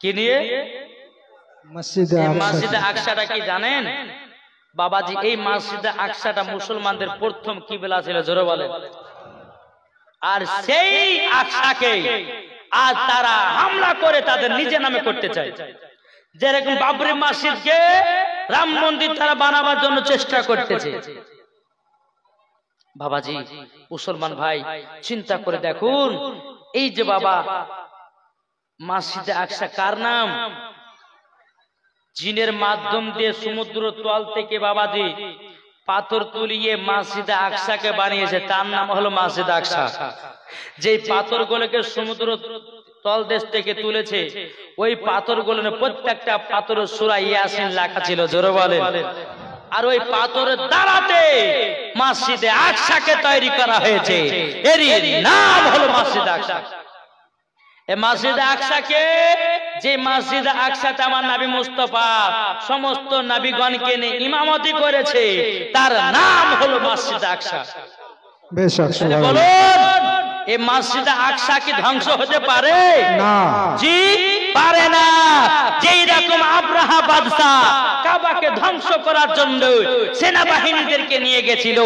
কি নিয়ে? মসজিদে আকসাটা কি জানেন বাবাজি? এই মসজিদে আকসাটা মুসলমানদের প্রথম কিবলা ছিল, জোরে বলেন। আর সেই আকসাকে আজ তারা হামলা করে তাদের নিজের নামে করতে চায়। যেরকম বাবরি মসজিদকে রাম মন্দির তারা বানাবার জন্য চেষ্টা করতেছে। বাবাজি মুসলমান ভাই চিন্তা করে দেখুন, এই যে বাবা মসজিদে আকসা কার নাম? জিনের মাধ্যম দিয়ে সমুদ্র তল থেকে বাবাজি পাথর তুলিয়ে মসজিদে আকসাকে বানিয়েছে, তার নাম হলো মসজিদ আকসা। যেই পাথরগুলোকে সমুদ্র তল দেশ থেকে তুলেছে ওই পাথরগুলো প্রত্যেকটা পাথরের সূরা ইয়াসিন লেখা ছিল, জোরে বলেন। আর ওই পাথরের দ্বারাতে মসজিদে আকসাকে তৈরি করা হয়েছে, এরই নাম হলো মসজিদ আকসা। এই মসজিদ আকসাকে, যে মসজিদ আকসাতে আমার নবী মুস্তাফা সমস্ত নবীগণকে নিয়ে ইমামতি করেছে, তার নাম হলো মসজিদ আকসা। বেশক বলুন এই মসজিদ আকসা কি ধ্বংস হতে পারে? না, জি পারে না। যেই রকম আব্রাহা বাদশাহ কাবাকে ধ্বংস করার জন্য সেনাবাহিনীদেরকে নিয়ে গেছিল,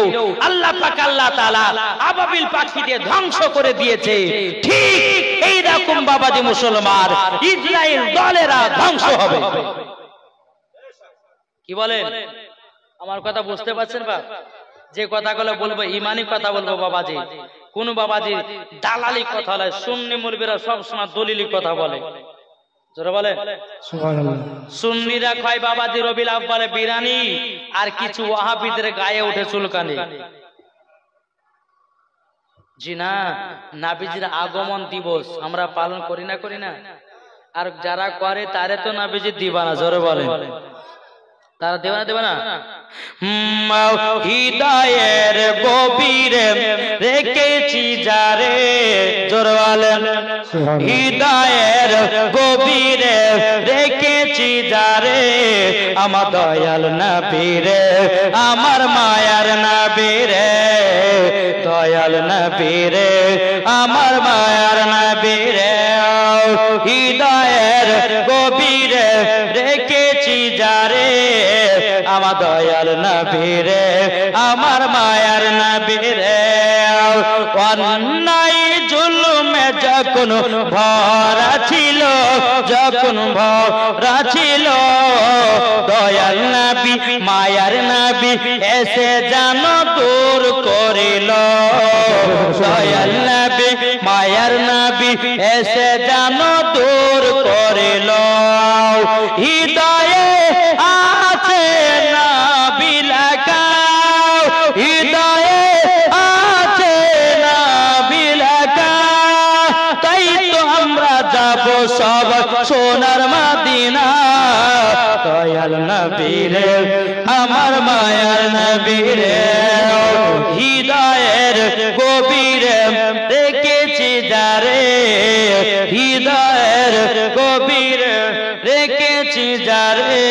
আল্লাহ পাক আল্লাহ তাআলা আবাবিল পাখি দিয়ে ধ্বংস করে দিয়েছে, ঠিক এই রকম বাবাজি মুসলমান ইসরায়েল দলেরা ধ্বংস হবে। কি বলেন? আমার কথা বুঝতে পারছেন বা? যে কথাগুলো বলবো ইমানি কথা বলবো বাবাজি, কোন বাবাজি দালালি কথা নয়। সুন্নি মুরব্বিরা সবসময় দলিলি কথা বলে, জোরে বলে। সুন্নিরা খায় বাবাজি রবিউল আউয়ালে বিরানি, আর কিছু ওয়াহাবিদের গায়ে উঠে চুলকানি। জি না, নবীজির আগমন দিবস আমরা পালন করি না, করি না? আর যারা করে তারে তো নবীজি দিবানা, জোরে বলে। তারা দেবে না, দেবে না? হৃদয়ের গভীরে রেখেছি যারে, জোরে বলেন। হৃদয়ের গভীরে রেখেছি যারে, আমার দয়াল নবীরে, আমার মায়ার নবীরে, দয়াল নবীরে, আমার মায়ার নবীরে। হৃদয়ের গভীরে রেখেছি যারে, আমার দয়াল নবীরে, আমার মায়ার নবীরে। অন্যায় জুলুমে যখন ভরা ছিল, যখন ভরা ছিল, দয়াল নবী মায়ার নবী এসে যেন দূর করিল, দয়াল নবী মায়ার নবী এসে যেন দূর করিল। হৃদয়ে আছে নবী লেখা, হৃদয়ে আছে নবী লেখা, তাই তো আমরা যাব সব সোনার মদিনা। দয়াল নবীরে, আমার মায়ার নবীরে, হৃদয়ের গভীরে রেখেছি যারে, হৃদয়ের গভীরে রেখেছি যারে,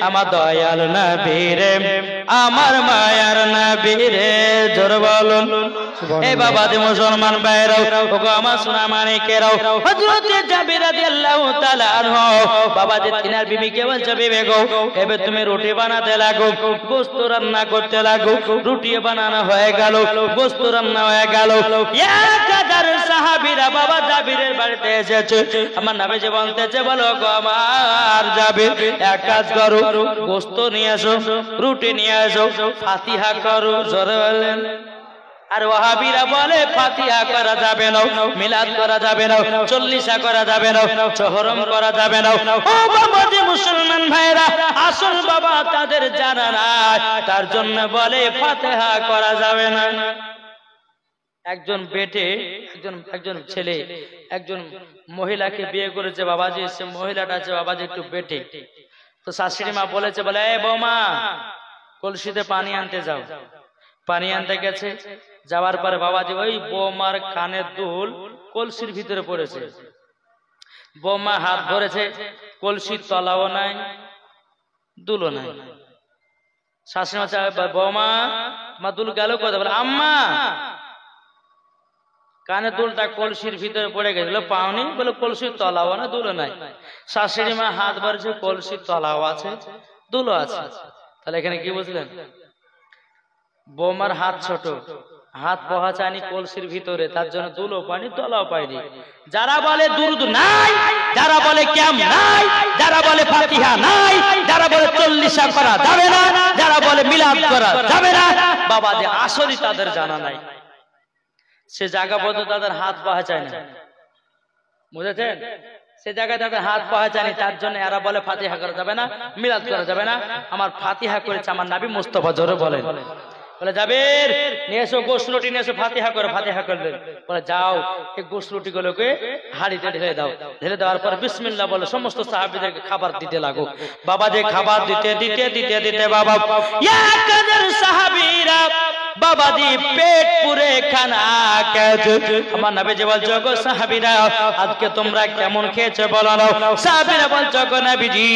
আমার দয়াল নবীরে, আমার মায়ার নবীরে। জোরে বলুন এই বাবা যে মুসলমান ভাইরাও ওগো আমার সোনা মানিকেরাও হযরত জাবির রাদিয়াল্লাহু তাআলা আনহু বাবা যে তিনার বিবিকে বলছে বিবি গো এবে তুমি রুটি বানাতে লাগো গোশত রান্না করতে লাগো রুটি বানানো হয়ে গেল গোশত রান্না হয়ে গেল 1000 সাহাবীরা বাবা জাবিরের বাড়িতে এসেছে আমার নবীজি বলতেছে বলো গো আমার জাবির এক কাজ করো গোশত নিয়ে এসো রুটি নিয়ে এসো ফাতিহা করো জোরে বলেন আর ওয়াহাবিরা বলে ফাতিহা করা যাবে না মিলাদ করা যাবে না চল্লিশা করা যাবে না চহরম করা যাবে না ও বাবা যে মুসলমান ভাইরা আসল বাবা তাদের জানা নাই তার জন্য বলে ফাতিহা করা যাবে না একজন বেটে একজন ছেলে একজন মহিলাকে বিয়ে করেছে বাবাজি সে মহিলাটা আছে বাবাজি একটু বেটে তো শাশুড়ি মা বলেছে বলে এ বৌমা কলসিতে পানি আনতে যাও পানি আনতে গেছে যাওয়ার পরে বাবাজি ওই বৌমার কানের দুল কলসির ভিতরে পড়েছে বৌমা হাত ধরেছে কলসির তলাও নাই দুলও নাই শাশুড়ি মা বৌমা মা দুল গেল কোথায় বলে আম্মা কানে দুলটা কলসির ভিতরে পড়ে গেছিল পাওনি বলে কলসির তলাও না দুলো নাই শাশুড়ি মা হাত ভরেছে কলসির তলাও আছে দুলো আছে তাহলে এখানে কি বুঝলেন বৌমার হাত ছোট হাত পৌঁছায়নি কলসির ভিতরে তার জন্য দুলো পানি তলাও পায়নি যারা বলে দুরুদ নাই যারা বলে ক্যাম নাই যারা বলে ফাতিহা নাই যারা বলে চল্লিশা করা যাবে না যারা বলে মিলাদ করা যাবে না বাবা যে আসলই তাদের জানা নাই সে জায়গা পর্যন্ত তাদের হাত পৌঁছায় না বুঝেছেন সে জায়গায় তাদের হাত পৌঁছায়নি তার জন্য এরা বলে ফাতিহা করা যাবে না মিলাদ করা যাবে না আমার ফাতিহা করেছে আমার নবী মুস্তাফা জোরে বলেন বলে জাবির নিয়ে এসো গোশত রুটি নিয়ে এসো ফাতিহা করলেন বলে যাও এই গোশত রুটি গুলোকে হাঁড়িতে ঢেলে দাও ঢেলে দেওয়ার পর বিসমিল্লাহ বলে সমস্ত সাহাবীদেরকে খাবার দিতে লাগো বাবা যে খাবার দিতে বাবা 1000 সাহাবীরা বাবা দি পেট পুরে খানা খেয়েছে আমার নবীজি বলছে গো সাহাবীরা আজকে তোমরা কেমন খেয়েছো বলো না সাহাবীরা বলছে গো নবীজি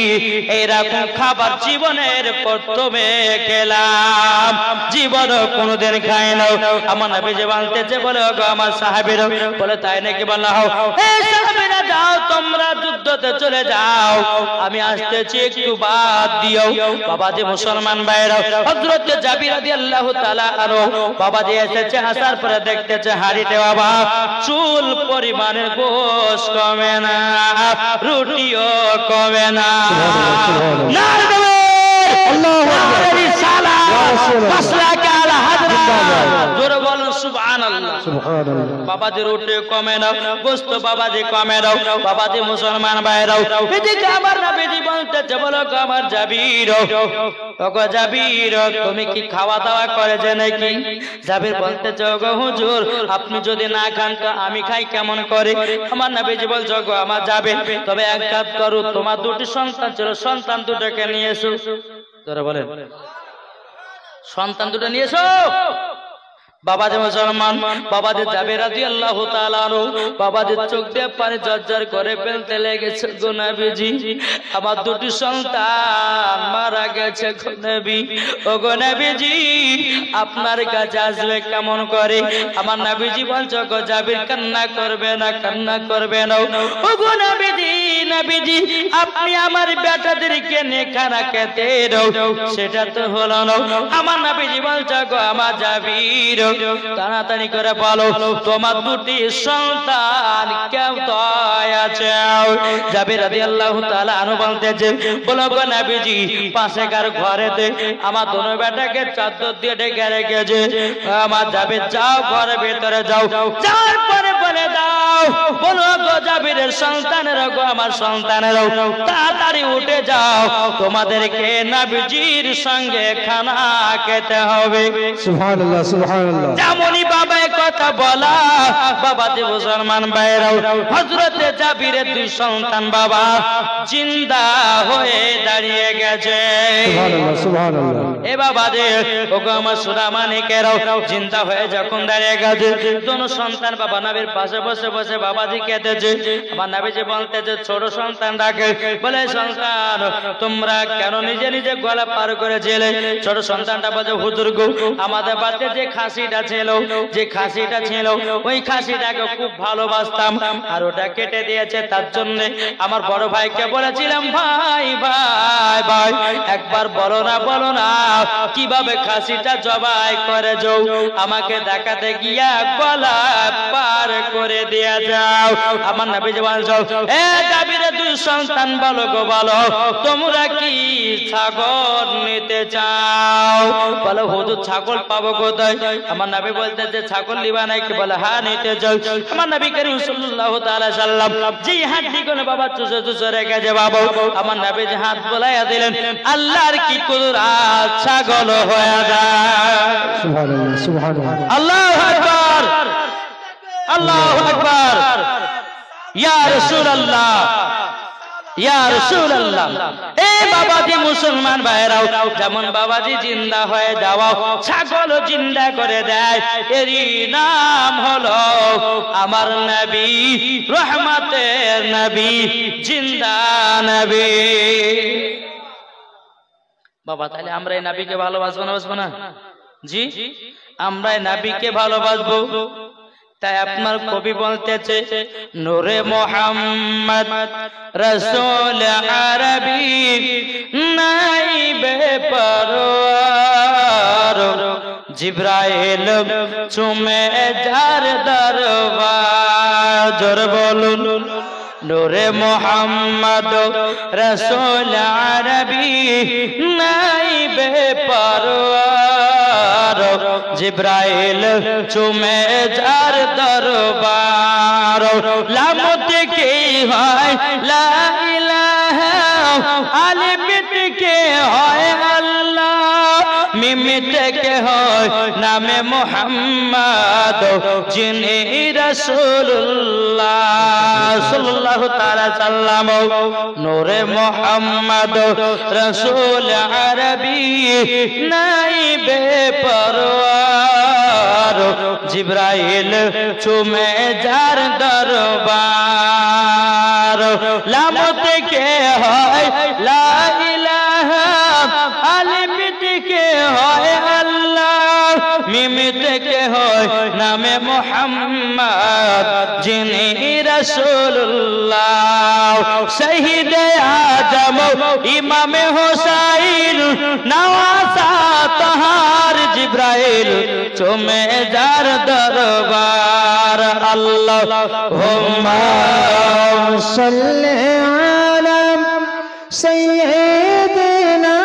এইরকম খাবার জীবনের প্রথমে খেলাম জীবনে কোনোদিন খাই না আমার নবীজি বলতেছে বলে গো আমার সাহাবীরা বলে তাই নাকি বলা হোক এই সাহাবীরা যাও তোমরা যুদ্ধতে চলে যাও আমি আসতেছি একটু বাদ দিও বাবা যে মুসলমান ভাইরা হযরত জাবির রাদিয়াল্লাহু তাআলা বাবা যে এসেছে আসার পরে দেখতেছে হাড়িতে বাবা চুল পরিমাণের গোশ কমে না রুটিও কমে না বাবাজি রুটি কমে নাও গোশত বাবাজি কমে নাও বাবাজি মুসলমান ভাইরাও এদিকে আমার নবীজি বলতেছে বলো আমার জাবির ওগো জাবির তুমি কি খাওয়া দাওয়া করেছে নাকি জাবির বলতেছে ওগো হুজুর আপনি যদি না খান তো আমি খাই কেমন করে আমার নবীজি বলছে ওগো আমার জাবির তবে এক কাজ করো তোমার দুটি সন্তান ছিল সন্তান দুটোকে নিয়ে এসো তোরা বলেন সন্তান দুটো নিয়ে এসো বাবা যে মুসলমান বাবা যে জাবির রাদিয়াল্লাহু তাআলা আনহু বাবা যে চোখ দিয়ে পানি ঝরঝর করে ফেলতে লেগেছে গো নবীজি আমার দুটি সন্তান মারা গেছে গো নবী ও গো নবীজি আপনার কাছে আসবে কেমন করে আমার নবীজি বলছে গো জাবির কান্না করবে না ও গো নবীজি আপনি আমার বেটাদেরকে নিয়ে খানা খেতে দাও সেটা তো হলো না আমার নবীজি বলছে গো আমার জাবির তাড়াতাড়ি করে বলো তোমার দুটি সন্তান কোথায় আছে জাবির রাদিয়াল্লাহু তাআলা আনহু বলতেছে বলো গো নবীজি পাশেকার ঘরেতে আমার দোনো বেটাকে চাদর দিয়ে ঢেকে রেখেছে আমার জাবির যাও ঘরের ভিতরে যাও যাওয়ার পরে বলে দাও বলো গো জাবিরের সন্তানেরা গো আমার সন্তানেরা তাড়াতাড়ি উঠে যাও তোমাদেরকে নবীজির সঙ্গে খানা খেতে হবে সুবহানাল্লাহ সুবহানাল্লাহ যেমনই বাবা কথা বলা বাবা যে মুসলমান ভাইরাও হযরতে জাবিরের দুই সন্তান বাবা জিন্দা হয়ে দাঁড়িয়ে গেছে সুবহানাল্লাহ সুবহানাল্লাহ এ বাবা যে ওগো আমার সোনা মানিকেরাও জিন্দা হয়ে যখন দাঁড়িয়ে গেছে দুনো সন্তান বাবা নবীর পাশে বসে বসে বাবাজি কেঁদেছে আমার নবীজি বলতেছে ছোট সন্তান ডাকে বলে সন্তান তোমরা কেন নিজে নিজে গলা পার করেছিলে ছোট সন্তানটা বলে হুজুর গো আমাদের বাড়িতে যে খাসি খাসিটা ছিল, যে খাসিটা ছিল ওই খাসিটাকে খুব ভালোবাসতাম, আর ওটা কেটে দিয়েছে। তার জন্য আমার বড় ভাইকে বলেছিলাম, ভাই ভাই ভাই একবার বলো না কিভাবে খাসিটা জবাই করে যাও, আমাকে দেখাতে গিয়া গলা পার করে দিয়ে যাও। আমার নবী বলছো, এ দাবিরে দুই সন্তান বলো গো বলো, তোমরা কি ছাগল নিতে চাও? বলো হুজুর ছাগল পাবো কোথায়? আমার নবী বলতেছে ছাগল নিবা নাকি? বলে হ্যাঁ নিতে চাই। আমার নবী করিম সাল্লাল্লাহু তাআলা সাল্লাম যে হাড্ডি কোন বাবা চুষে রেখেছে বাবা, আমার নবী যে হাত বোলাইয়া দিলেন, আল্লাহর কি কুদরত, ছাগল হয়ে যায়। সুবহানাল্লাহ সুবহানাল্লাহ আল্লাহু আকবার আল্লাহু আকবার। ইয়া রাসূলুল্লাহ ইয়া রাসূলুল্লাহ। এই বাবাজি মুসলমান ভাইরাও, যেমন বাবাজি জিন্দা হয়ে যাওয়া ছাগল জিন্দা করে দেয়, এরই নাম হলো আমার নবী, রহমতের নবী, জিন্দা নবী। বাবা তাহলে আমরা এই নবীকে ভালোবাসবো না? জি, আমরা এই নবীকে ভালোবাসবো। তাই আপনার কবি বলতেছে, নূরে মোহাম্মদ রসুল আরবি নাইবে পরওয়ার, জিবরাইল চুমে যার দরবার। জোর বলুন, নূরে মোহাম্মদ রসুল আরবি নাইবে পরওয়ার, জিবরাইল চুমে যার দরবার। লাম থেকে হয় লা ইলাহা, আলিফ থেকে হয় আল্লাহ, মিম থেকে হয় নামে মুহাম্মদ, যিনি রাসূলুল্লাহ সাল্লাল্লাহু তাআলা সাল্লাম। নূরে মুহাম্মদ রাসূল আরবি নাইবে পরওয়ার, জিবরাইল চুমে যার দরবার। লাম থেকে হয় লা ইলাহা, আলিফ থেকে হয় আল্লাহ, মিম থেকে হয় নামে মুহাম্মদ, যিনি রাসূলুল্লাহ। শহীদে আজম ইমামে হোসাইন নওয়াসা তাহার, জিবরাইল চুমে যার দরবার। আল্লাহুম্মা সাল্লি আলা সাইয়্যিদিনা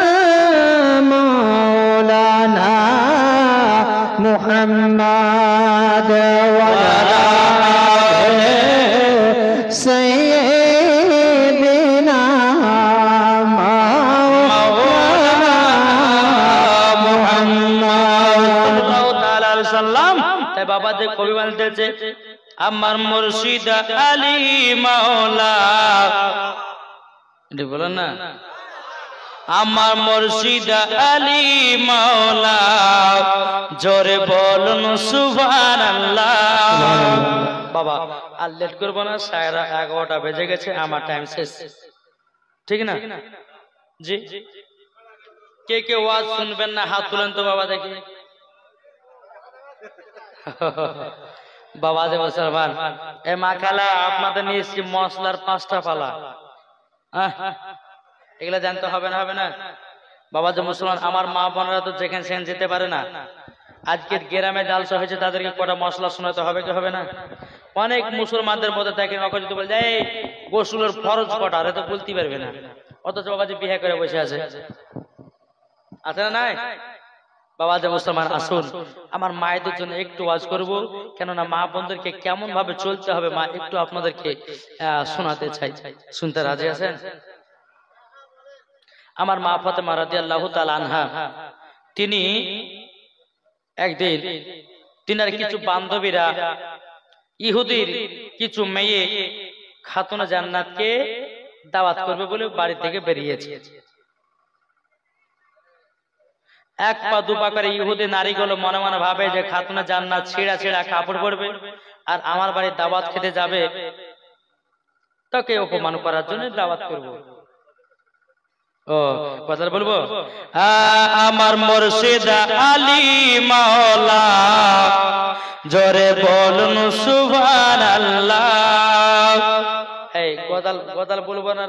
মাওলানা মুহাম্মদ ওয়া আলা আলি সাইয়্যিদিনা মাওলানা মুহাম্মদ সাল্লাল্লাহু তাআলা আলাইহি সাল্লাম। তাই বাবা যে কবি বলতেছে, আমার মুর্শিদ আলী মাওলা, এটা বলেন না, আমার মুর্শিদ আলী মাওলা, জোরে বলুন সুবহানাল্লাহ। বাবা আর লেট করবো না, 11:30 বেজে গেছে, আমার টাইম শেষ, ঠিক না? জি, কে কে ওয়াজ শুনবেন না হাত তুলেন তো বাবা দেখি। বাবা যে মুসলমান, এ মা খালা আপনাদের নিয়েছি মশলার 5টা পালা, এগুলা জানতে হবে না? বাবা যে মুসলমান, আমার মা বোনেরা তো যেখানে সেখানে যেতে পারে না। আজকের গ্রামে জালসা হয়েছে, তাদেরকে কটা মশলা শোনাতে হবে কি হবে না? অনেক মুসলমানদের মধ্যে দেখেন ওকে যদি বলে এই গোসলের ফরজ কটা, আরে তো বলতে পারবে না, অথচ বাবা যে বিয়ে করে বসে আছে না নাই? বাবা যে মুসলমান, আসুন আমার মায়েদের জন্য একটু ওয়াজ করব, কেননা মা বোনদেরকে কেমন ভাবে চলতে হবে মা একটু আপনাদেরকে শোনাতে চাই। শুনতে রাজি আছেন? আমার মা ফাতেমা রাদিয়াল্লাহু তাআলা আনহা, তিনি একদিন তিনার কিছু বান্ধবীরা ইহুদির কিছু মেয়ে খাতুনে জান্নাতকে দাওয়াত করবে বলে বাড়ি থেকে বেরিয়েছে। এক পা দুপা করে ইহুদি নারীগুলো মনে মনে ভাবে যে খাতুনে জান্নাত ছেঁড়া ছেঁড়া কাপড় পরবে আর আমার বাড়ি দাওয়াত খেতে যাবে, তাকে অপমান করার জন্য দাওয়াত করব। ও কথা বলবো, আমার মুর্শিদ আলী মাওলা জোরে বলুন সুবহানাল্লাহ। এই গদাল বলবো না,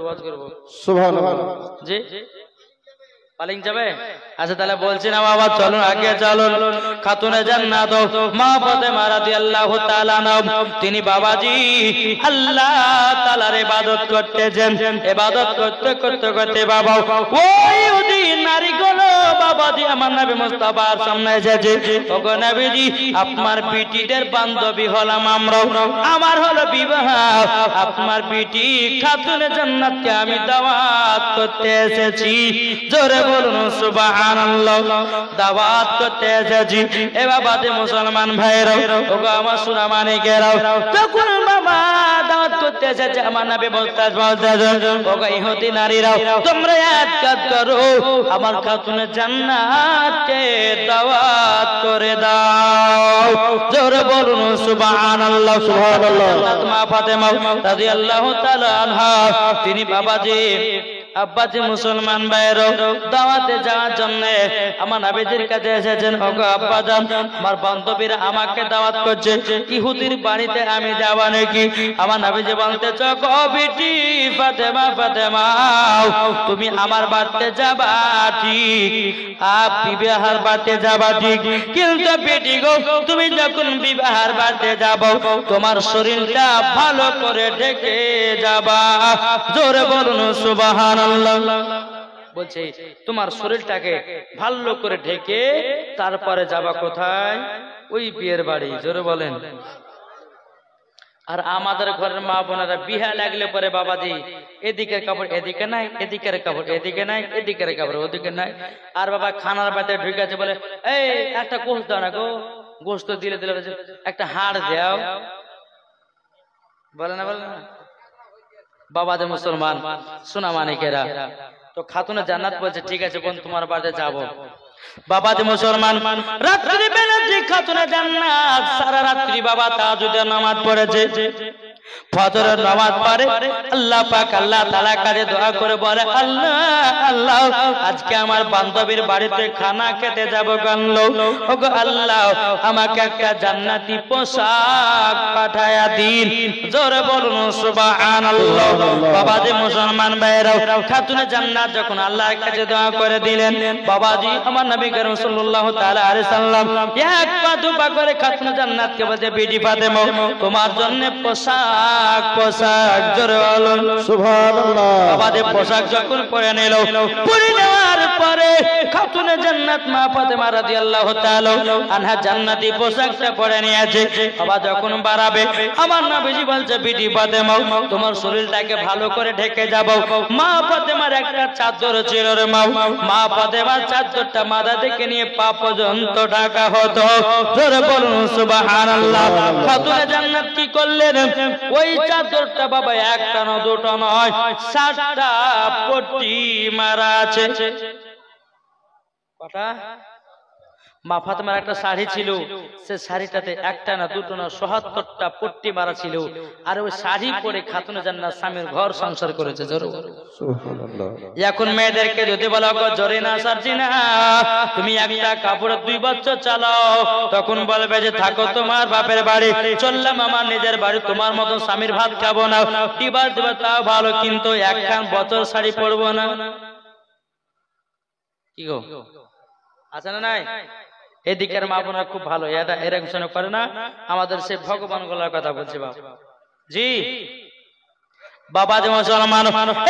ওয়াজ করবো সুবহানাল্লাহ। জি পালিং যাবে? আচ্ছা তাহলে বলছি না বাবা, চলুন আগে চলুন। খাতুনে জান্নাত মা ফাতেমা রাদিয়াল্লাহু তাআলা আনহা, তিনি বাবাজি আল্লাহ তাআলার ইবাদত করতেছেন। ইবাদত করতে করতে করতে বাবা ওই ইহুদি নারীগুলো বাবাজি আমার নবী মুস্তাফার সামনে এসেছে। ওগো নবীজি, আপনার পিটিদের বান্ধবী হলাম আমরা, আমার হলো বিবাহ, আপনার পিটি খাতুনে জান্নাতকে আমি দাওয়াত করতে এসেছি। জোরে বলুন সুবহানাল্লাহ। দাওয়াত করতে এসেছি। এ বাবাজি মুসলমান ভাইরা, ওগো আমার সোনা মানিকেরাও, যখন বাবা দাওয়াত করতে এসেছে আমার নবী মুস্তাফা বলতেছেন, ওগো ইহুদি নারীরাও তোমরা এক কাজ করো, আমার খাতুনে জান্নাতকে দাওয়াত করে দাও। জোরে বলুন সুবহানাল্লাহ সুবহানাল্লাহ। মা ফাতেমা রাদিয়াল্লাহু তাআলা আনহা, তিনি বাবাজি আব্বাজি মুসলমান ভাইয়েরও দাওয়াতে যাওয়ার জন্য আমার নবীজির কাছে এসেছেন। ওগো আব্বাজান, আমার বান্ধবীরা আমাকে দাওয়াত করছে, ইহুদির বাড়িতে আমি যাব নাকি? আমার নবীজি বলতেছ, গো বেটি ফাতেমা, ফাতেমা তুমি আমার বাড়িতে যাবা ঠিক, বিবাহের বাড়িতে যাবা ঠিক, কিন্তু বেটি গো তুমি যখন বিবাহের বাড়িতে যাব তোমার শরীরটা ভালো করে ঢেকে যাবা। জোরে বলুন সুবহানাল্লাহ। বলছে তোমার শরীরটাকে ভালো করে ঢেকে তারপরে যাবা কোথায়? ওই বিয়ের বাড়ি। জোরে বলেন। আর আমাদের ঘরের মা বোনেরা বিহা লাগলে পরে বাবাজি এদিকের কাপড় এদিকে নাই, এদিকের কাপড় এদিকে নাই, এদিকের কাপড় ওদিকে নাই। আর বাবা খানার বাড়িতে ঢুকেছে, বলে এই একটা গোস্ত দাও না গো, গোস্ত দিলে দিলে একটা হাড় দাও, বলে না বলে না। বাবাজি মুসলমান সোনা মানিকেরা, তো খাতুনে জান্নাত বলছে ঠিক আছে বোন তোমার বাড়িতে যাবো। বাবাজি মুসলমান রাত্রি বেলা যে খাতুনে জান্নাত সারা রাত্রি বাবা তাহাজ্জুদের নামাজ পড়েছে। ফজরের নামাজ পড়ে আল্লাহ পাক আল্লাহ তাআলা কাছে দোয়া করে বলে, আল্লাহ আল্লাহ আজকে আমার বান্ধবীর বাড়িতে খানা খেতে যাব গো, ওগো আল্লাহ আমাকে একটা জান্নাতি পোশাক পাঠায়া দিন। জোরে বলুন সুবহানাল্লাহ। বাবাজি মুসলমান ভাইরাও, খাতুনে জান্নাত যখন আল্লাহর কাছে দোয়া করে দিলেন, বাবাজি আমার নবী করিম সাল্লাল্লাহু তাআলা আলাইহি সাল্লাম এক পা দুপা করে খাতুনে জান্নাতকে বলে, বিটি ফাতেমা তোমার জন্য পোশাক পোশাক। জোরে বলুন সুবহানাল্লাহ। বাবাজি পোশাক যখন পরে নিল, পরে নেওয়ার পরে খাতুনে জান্নাত মা ফাতেমা রাদিয়াল্লাহু তাআলা আনহা জান্নাতি পোশাকটা পরে নিয়েছে। বাবা যখন বাড়াবে আমার নবীজি বলছে, বিটি ফাতেমা তোমার শরীরটাকে ভালো করে ঢেকে যাব। মা ফাতেমার একটা চাদর ছিল রে মা, মা ফাতেমার চাদরটা মাথা থেকে নিয়ে পা পর্যন্ত ঢাকা হতো। জোরে বলুন সুবহানাল্লাহ। খাতুনে জান্নাত কি করলেন? ওই চাদরটা বাবা একটা না দুটো নয় 7টা পট্টি মারা আছে। কটা? মা ফাতেমার একটা শাড়ি ছিল, সে শাড়িটাতে একটা না দুটো না ৭৭টা পট্টি মারা ছিল। আর ওই শাড়ি পরে খাতুনে জান্নাত স্বামীর ঘর সংসার করেছে। জোরে সুবহানাল্লাহ। এখন মেয়েদেরকে যদি বলা জোরে না সারছি না, তুমি একটা কাপড় 2 বছর চালাও, তখন বলবে যে থাকো তোমার বাপের বাড়ি, চললাম আমার নিজের বাড়ি, তোমার মতো স্বামীর ভাত খাবো না, দিবার দিবা তাও ভালো, কিন্তু একখান বছর শাড়ি পরবো না। কি গো আছে না নাই? এদিকের মা বোনরা খুব ভালো, এটা এরকম শোনা করে না, আমাদের সে ভগবান গুলার কথা বলছে বাবা জি। বাবাজি মুসলমান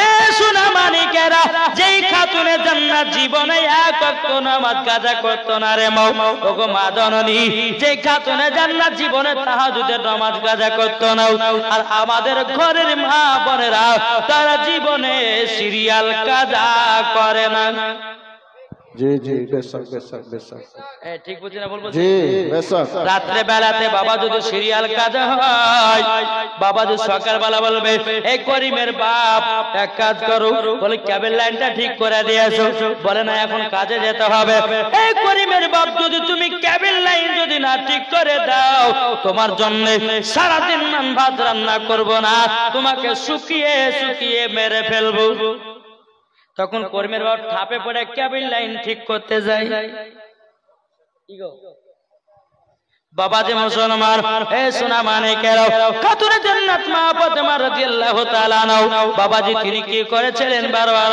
এ সোনা মানিকেরা, যেই খাতুনে জান্নাত জীবনে এক ওয়াক্ত নামাজ কাজা করত না রে মা, ওগো মা জননী, যেই খাতুনে জান্নাত জীবনে তাহাজ্জুদের নামাজ কাজা করত না, আর আমাদের ঘরের মা বোনেরা তারা জীবনে সিরিয়াল কাজা করে না। জি জি বেশক বেশক বেশক। ঠিক বুঝি না বলবো জি বেশক। রাত্রে বেলাতে বাবা যদি সিরিয়াল কাজ হয়, বাবা যদি সকাল বেলা বলবে এই করিমের বাপ এক কাজ করো, বলে কেবল লাইনটা ঠিক করে দিয়েছো, বলে না এখন কাজে যেতে হবে। এই করিমের বাপ যদি তুমি কেবল লাইন যদি না ঠিক করে দাও, তোমার জন্য সারাদিন নান ভাত রান্না করব না, তোমাকে শুকিয়ে শুকিয়ে মেরে ফেলবো। তখন কর্মের বাবা ঠাপে পড়ে কেবিন লাইন ঠিক করতে যায়। বাবা যে মুসলমান, হে সোনা মানিকেরাও, খাতুনে জান্নাত মা ফাতেমা রাদিয়াল্লাহু তাআলা আনহা, বাবাজি তিনি কি করেছিলেন, বারবার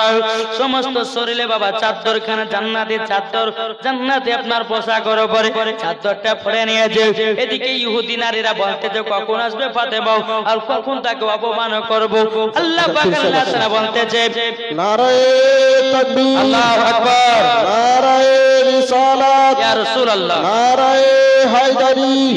সমস্ত শরীরে বাবা চাদরখানা জান্নাতি চাদর, জান্নাতে আপনার পোশাকের উপরে চাদরটা পরে নিয়েছে। এদিকে ইহুদি নারীরা বলতে যে কখন আসবে ফাতেমা আর কখন তাকে অপমান করব। আল্লাহ পাক আল্লাহ তাআলা বলতেছে, নারায়ে তাকবীর, আল্লাহু আকবার, নারায়ে রিসালাত, ইয়া রাসূলুল্লাহ, নারায়ে হায়দারি,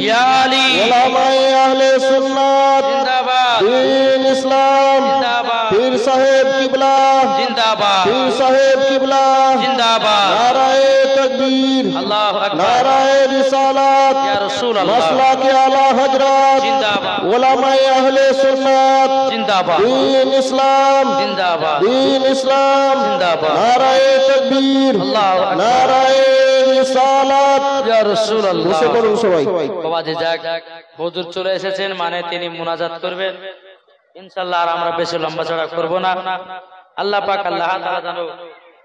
ইয়া আলী, উলামায়ে আহলে সুন্নাত জিন্দাবাদ, দ্বীন ইসলাম, জিন্দাবাদ, পীর সাহেব কিবলা, জিন্দাবাদ, পীর সাহেব কিবলা, জিন্দাবাদ, নারায়ে তাকবীর, আল্লাহু আকবার, নারায়ে রিসালাত, ইয়া রাসূলুল্লাহ, মাসলাকে আলা হযরত, জিন্দাবাদ, উলামায়ে আহলে সুন্নাত, জিন্দাবাদ, দ্বীন ইসলাম, জিন্দাবাদ, দ্বীন ইসলাম, জিন্দাবাদ, নারায়ে তাকবীর, আল্লাহু আকবার, নারায়ে রিসালাত, ইয়া রাসূলুল্লাহ। বসে পড়ুন সবাই। বাবা যে যাক, হুজুর চলে এসেছেন, মানে তিনি মুনাজাত করবেন ইনশাআল্লাহ। আর আমরা বেশি লম্বা চড়া করব না। আল্লাহ পাক আল্লাহ তাআলা যেন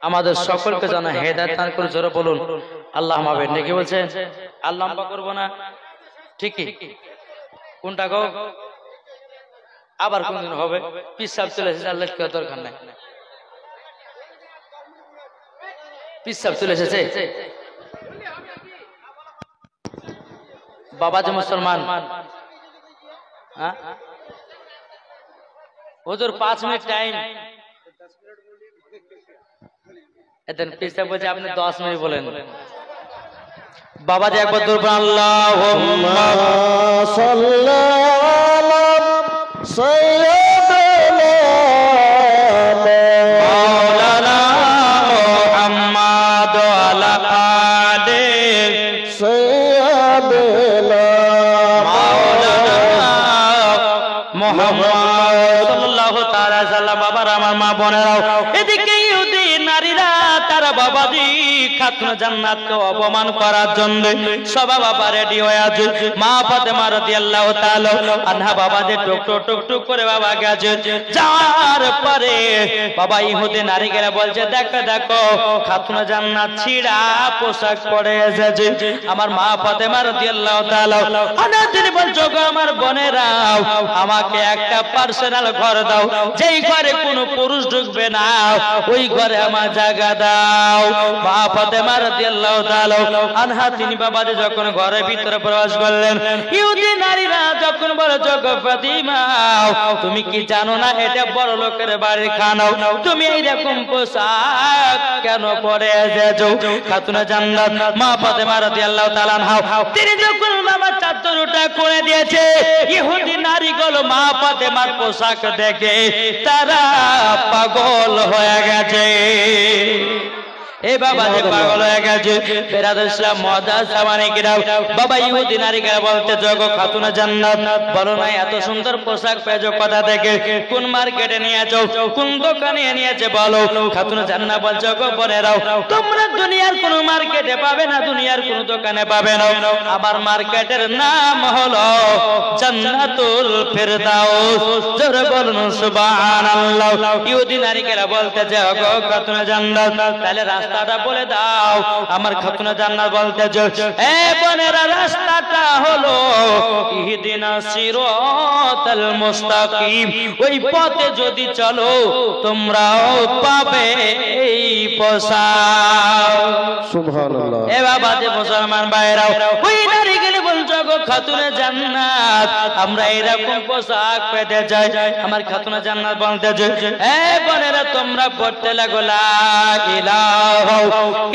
আমাদের সকলকে যেন হেদায়েত দান করে। জোরে বলুন আল্লাহুম্মা আমিন। নাকি বলছেন? আর লম্বা করব না, ঠিকই? কোনটা গো? আবার কোনদিন হবে? পিসাব চলে এসেছে, আল্লাহ কি দরকার নাই। পিসাব চলে এসেছে। বাবা যে মুসলমান, হ্যাঁ হুজুর 5 মিনিট টাইম। এতেন পিসা বলছে আপনি 10 মিনিট বলেন। বাবা যে একবার দূর আল্লাহুম্মা সাল্লি আলা সাইয়্যিদিনা মাওলানা মুহাম্মদ আলা আলি সাইয়্যিদিনা মাওলানা মুহাম্মদ সাল্লাল্লাহু তাআলা সাল্লাম। বাবার আমার মা বোনেরাও, এদিকে ইহুদি নারীরা তারা বাবাজি খাতুন জান্নাতকে অপমান করার জন্য সবাই বাবা রেডি হয়ে আছে। মা ফাতেমা রাদিয়াল্লাহু তাআলা আনহা বাবাজি টুক করে বাবা গেছে। যাওয়ার পরে বাবা ইহুদি নারীরা বলছে, দেখো দেখো খাতুন জান্নাত ছিঁড়া পোশাক পরে এসেছে। আমার মা ফাতেমা রাদিয়াল্লাহু তাআলা আনহা তিনি বলছো, গো আমার বোনেরাও, আমাকে একটা পার্সোনাল ঘর দাও, যেই ঘরে কোনো পুরুষ ঢুকবে না, ওই ঘরে আমার জায়গা দাও। মা ফাতেমা রাদিয়াল্লাহু তাআলা আনহা তিনি বাবাজি যখন ঘরের ভিতরে প্রবেশ করলেন, ইহুদি নারীরা যখন বলে, গো ফাতিমা তুমি কি জানো না এটা বড় লোকের বাড়ির খানা, তুমি এইরকম পোশাক কেন পরে এসেছো? খাতুনে জান্নাত মা ফাতেমা রাদিয়াল্লাহু তাআলা আনহা তিনি যখন বাবা চাদরটা করে দিয়েছে, ইহুদি নারীগুলো মা ফাতেমার পোশাক দেখে তারা পাগল হয়ে গেছে। এ বাবা যে পাগল হয়ে গেছে। বেরাদুল ইসলাম মুআজ্জাজ সামানিকেরাও, বাবা ইহুদি নারীরা বলতে, জগো খাতুনে জান্নাত বলো না এত সুন্দর পোশাক পেয়েছো কোথা থেকে, কোন মার্কেটে নিয়েছো, কোন দোকানে নিয়েছে বলো। খাতুনে জান্নাত বলছো, গো বোনেরাও, তোমরা দুনিয়ার কোন মার্কেটে পাবে না, দুনিয়ার কোন দোকানে পাবে না। আমার মার্কেটের নাম হলো জান্নাতুল ফেরদাউস। জোরে বলুন সুবহানাল্লাহ। ইহুদি নারীরা বলতে, জগো খাতুনে জান্নাত তাহলে রাস্তাটা বলে দাও। আমার খাতুনে জান্নাত বলতে, এ বোনেরা রাস্তাটা হলো ইহদিনাস সিরাতাল মুস্তাকিম, ওই পথে যদি চলো তোমরাও পাবে এই পোশাক। সুবহানাল্লাহ। এ বাবা যে মুসলমান ভাইরাও, ওই নারীগুলো বলছো, গো খাতুনে জান্নাত আমরা এরকম পোশাক পেতে চাই। আমার খাতুনে জান্নাত বলতে, এ বোনেরা তোমরা পড়তে লাগো লা ইলাহা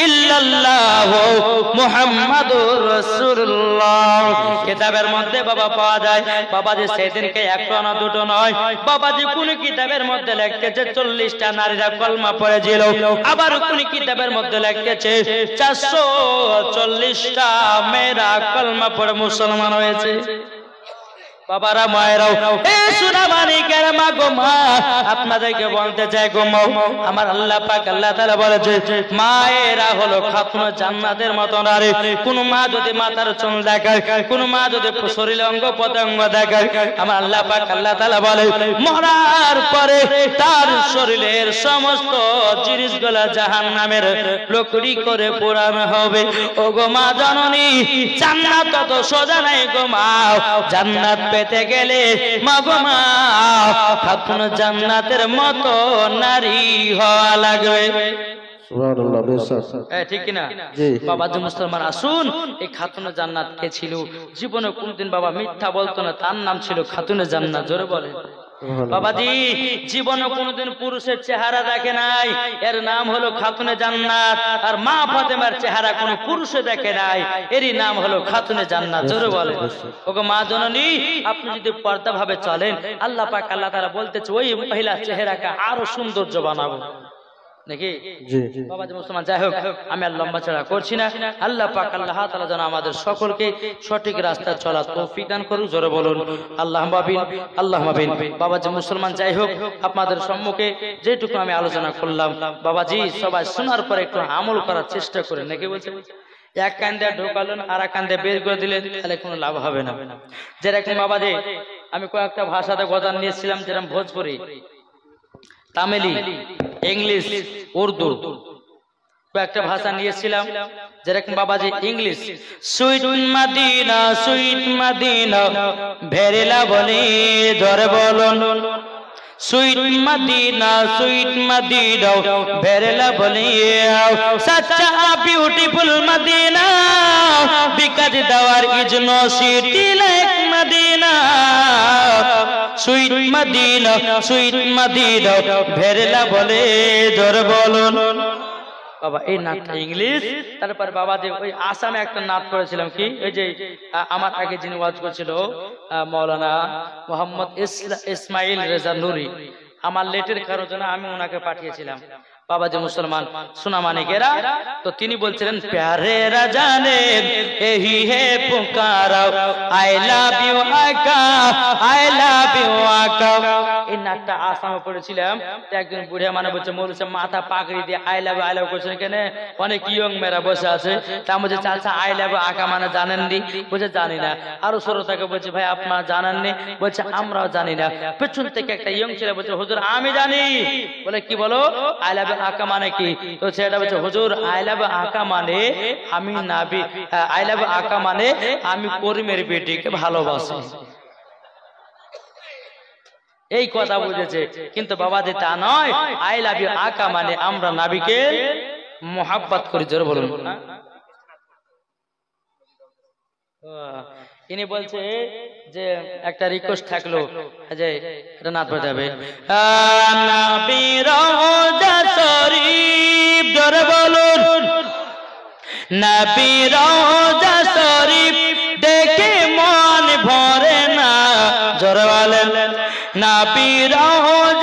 ইল্লাল্লাহ মুহাম্মাদুর রাসূলুল্লাহ। কিতাবের মধ্যে বাবা পাওয়া যায়, বাবাজি সেদিনকে একটা না দুটো নয়, বাবাজি কোন কিতাবের মধ্যে লিখতেছে 40টা নারীরা কলমা পড়েছিল, আবার কোন কিতাবের মধ্যে লিখতেছে 440টা মেয়েরা কলমা পড়ে মুসলমান হয়েছে। বাবারা মায়েরাও এ সোনা মানিকের মা গো মা আপনাদেরকে বলতে চাই গো মা আমার আল্লাহ পাক আল্লাহ তাআলা বলেছে মায়েরা হলো খাতুনে জান্নাতের মতো নারী কোন মা যদি মাথার চুল দেখায় কোন মা যদি শরীরে অঙ্গ প্রত্যঙ্গ দেখায় আমার আল্লাহ পাক আল্লাহ তাআলা বলে মরার পরে তার শরীরের সমস্ত জিনিসগুলো জাহান্নামের লকড়ি করে পোড়ানো হবে ও গো মা জননী জান্নাত তো সোজা নাই গো মা জান্নাত পেতে গেলে মা গো মা খাতুনে জান্নাতের মতো নারী হওয়া লাগবে সুবহানাল্লাহ বেশক ঠিক কিনা জি বাবা যে মুসলমান আসুন এই খাতুনে জান্নাত কে ছিল জীবনে কোনদিন বাবা মিথ্যা বলতো না তার নাম ছিল খাতুনে জান্নাত জোরে বলে বাবাজি জীবনে কোনদিন পুরুষের চেহারা দেখে নাই এর নাম হলো খাতুনে জান্নাত আর মা ফাতেমার চেহারা কোন পুরুষে দেখে নাই এরই নাম হলো খাতুনে জান্নাত জোরে বলে ওগো মা জননী আপনি যদি পর্দা ভাবে চলেন আল্লাহ পাক আল্লাহ তাআলা বলতেছে ওই মহিলার চেহারাকে আরো সৌন্দর্য বানাবো নাকি জি বাবাজি মুসলমান যাই হোক আমি আর লম্বা চড়া করছি না আল্লাহ পাক আল্লাহ তাআলা যেন আমাদের সকলকে সঠিক রাস্তায় চলার তৌফিক দান করুন জোরে বলুন আল্লাহুম্মা আমিন আল্লাহুম্মা আমিন বাবাজি মুসলমান যাই হোক আপনাদের সম্মুখে যেটুকু আমি আলোচনা করলাম বাবাজি সবাই শোনার পরে একটু আমল করার চেষ্টা করেন নাকি বলছেন এক কান দিয়ে ঢোকালেন আর এক কান দিয়ে বের করে দিলেন তাহলে কোনো লাভ হবে না যেরকম বাবাজি আমি কয়েকটা ভাষাতে গদান নিয়েছিলাম যেরকম ভোজপুরি তামিলি ইংলিশ উর্দু কয়েকটা ভাষা নিয়েছিলাম যেরকম বাবাজি ইংলিশ সুইট মদিনা ভেরিলা বলি ধরে বলুন সুইট মদিনা ভেরিলা বলি সচ্চা beautiful Madina because there is no city like Madina sweet Madina ভেরিলা বলে ধরে বলুন বাবা এই নাটটা ইংলিশ তারপর বাবা যে ওই আসামে একটা নাট করেছিলাম কি ওই যে আমার আগে যিনি ওয়াজ করছিল মাওলানা মোহাম্মদ ইসমাইল রেজা নুরি আমার লেটের কারণে আমি ওনাকে পাঠিয়েছিলাম বাবা যে মুসলমান সোনা মানিকেরা তো তিনি বলছিলেন প্যারে রাজানে এহি হে পুকারা আই লাভ ইউ আকা এই নাটটা আসামে পড়েছিলাম একজন বুড়িয়া মানে বলছে মৌলছে মাথা পাগড়ি দিয়ে আই লাভ করছেন কেন অনেক ইয়ং মেয়েরা বসে আছে তা বলছে চাচা আই লাভ আকা মানে জানেননি বলছে জানি না আরো শ্রোতাকে বলছে ভাই আপনারা জানেননি বলছে আমরাও জানি না পেছন থেকে একটা ইয়ং ছেলে বলছে হুজুর আমি জানি বলে কি বলো আই লাভ আকা মানে কি তো সেটা বলছে হুজুর আই লাভ আকা মানে আমি নাবি আই লাভ আকা মানে আমি করিমের বেটিকে ভালোবাসি এই কথা বুঝেছে কিন্তু বাবা যে তা নয় আই লাভ ইউ আকা মানে আমরা নাবিকে মোহাব্বত করি জোরে বলুন ইনি বলছে যে একটা রিকোয়েস্ট থাকলো যে এটা নাচ বাজাবে নবী রওজা শরীফ জোরে বলুন নবী রওজা শরীফ দেখে মন ভরে না জোরে বলেন নবী রওজা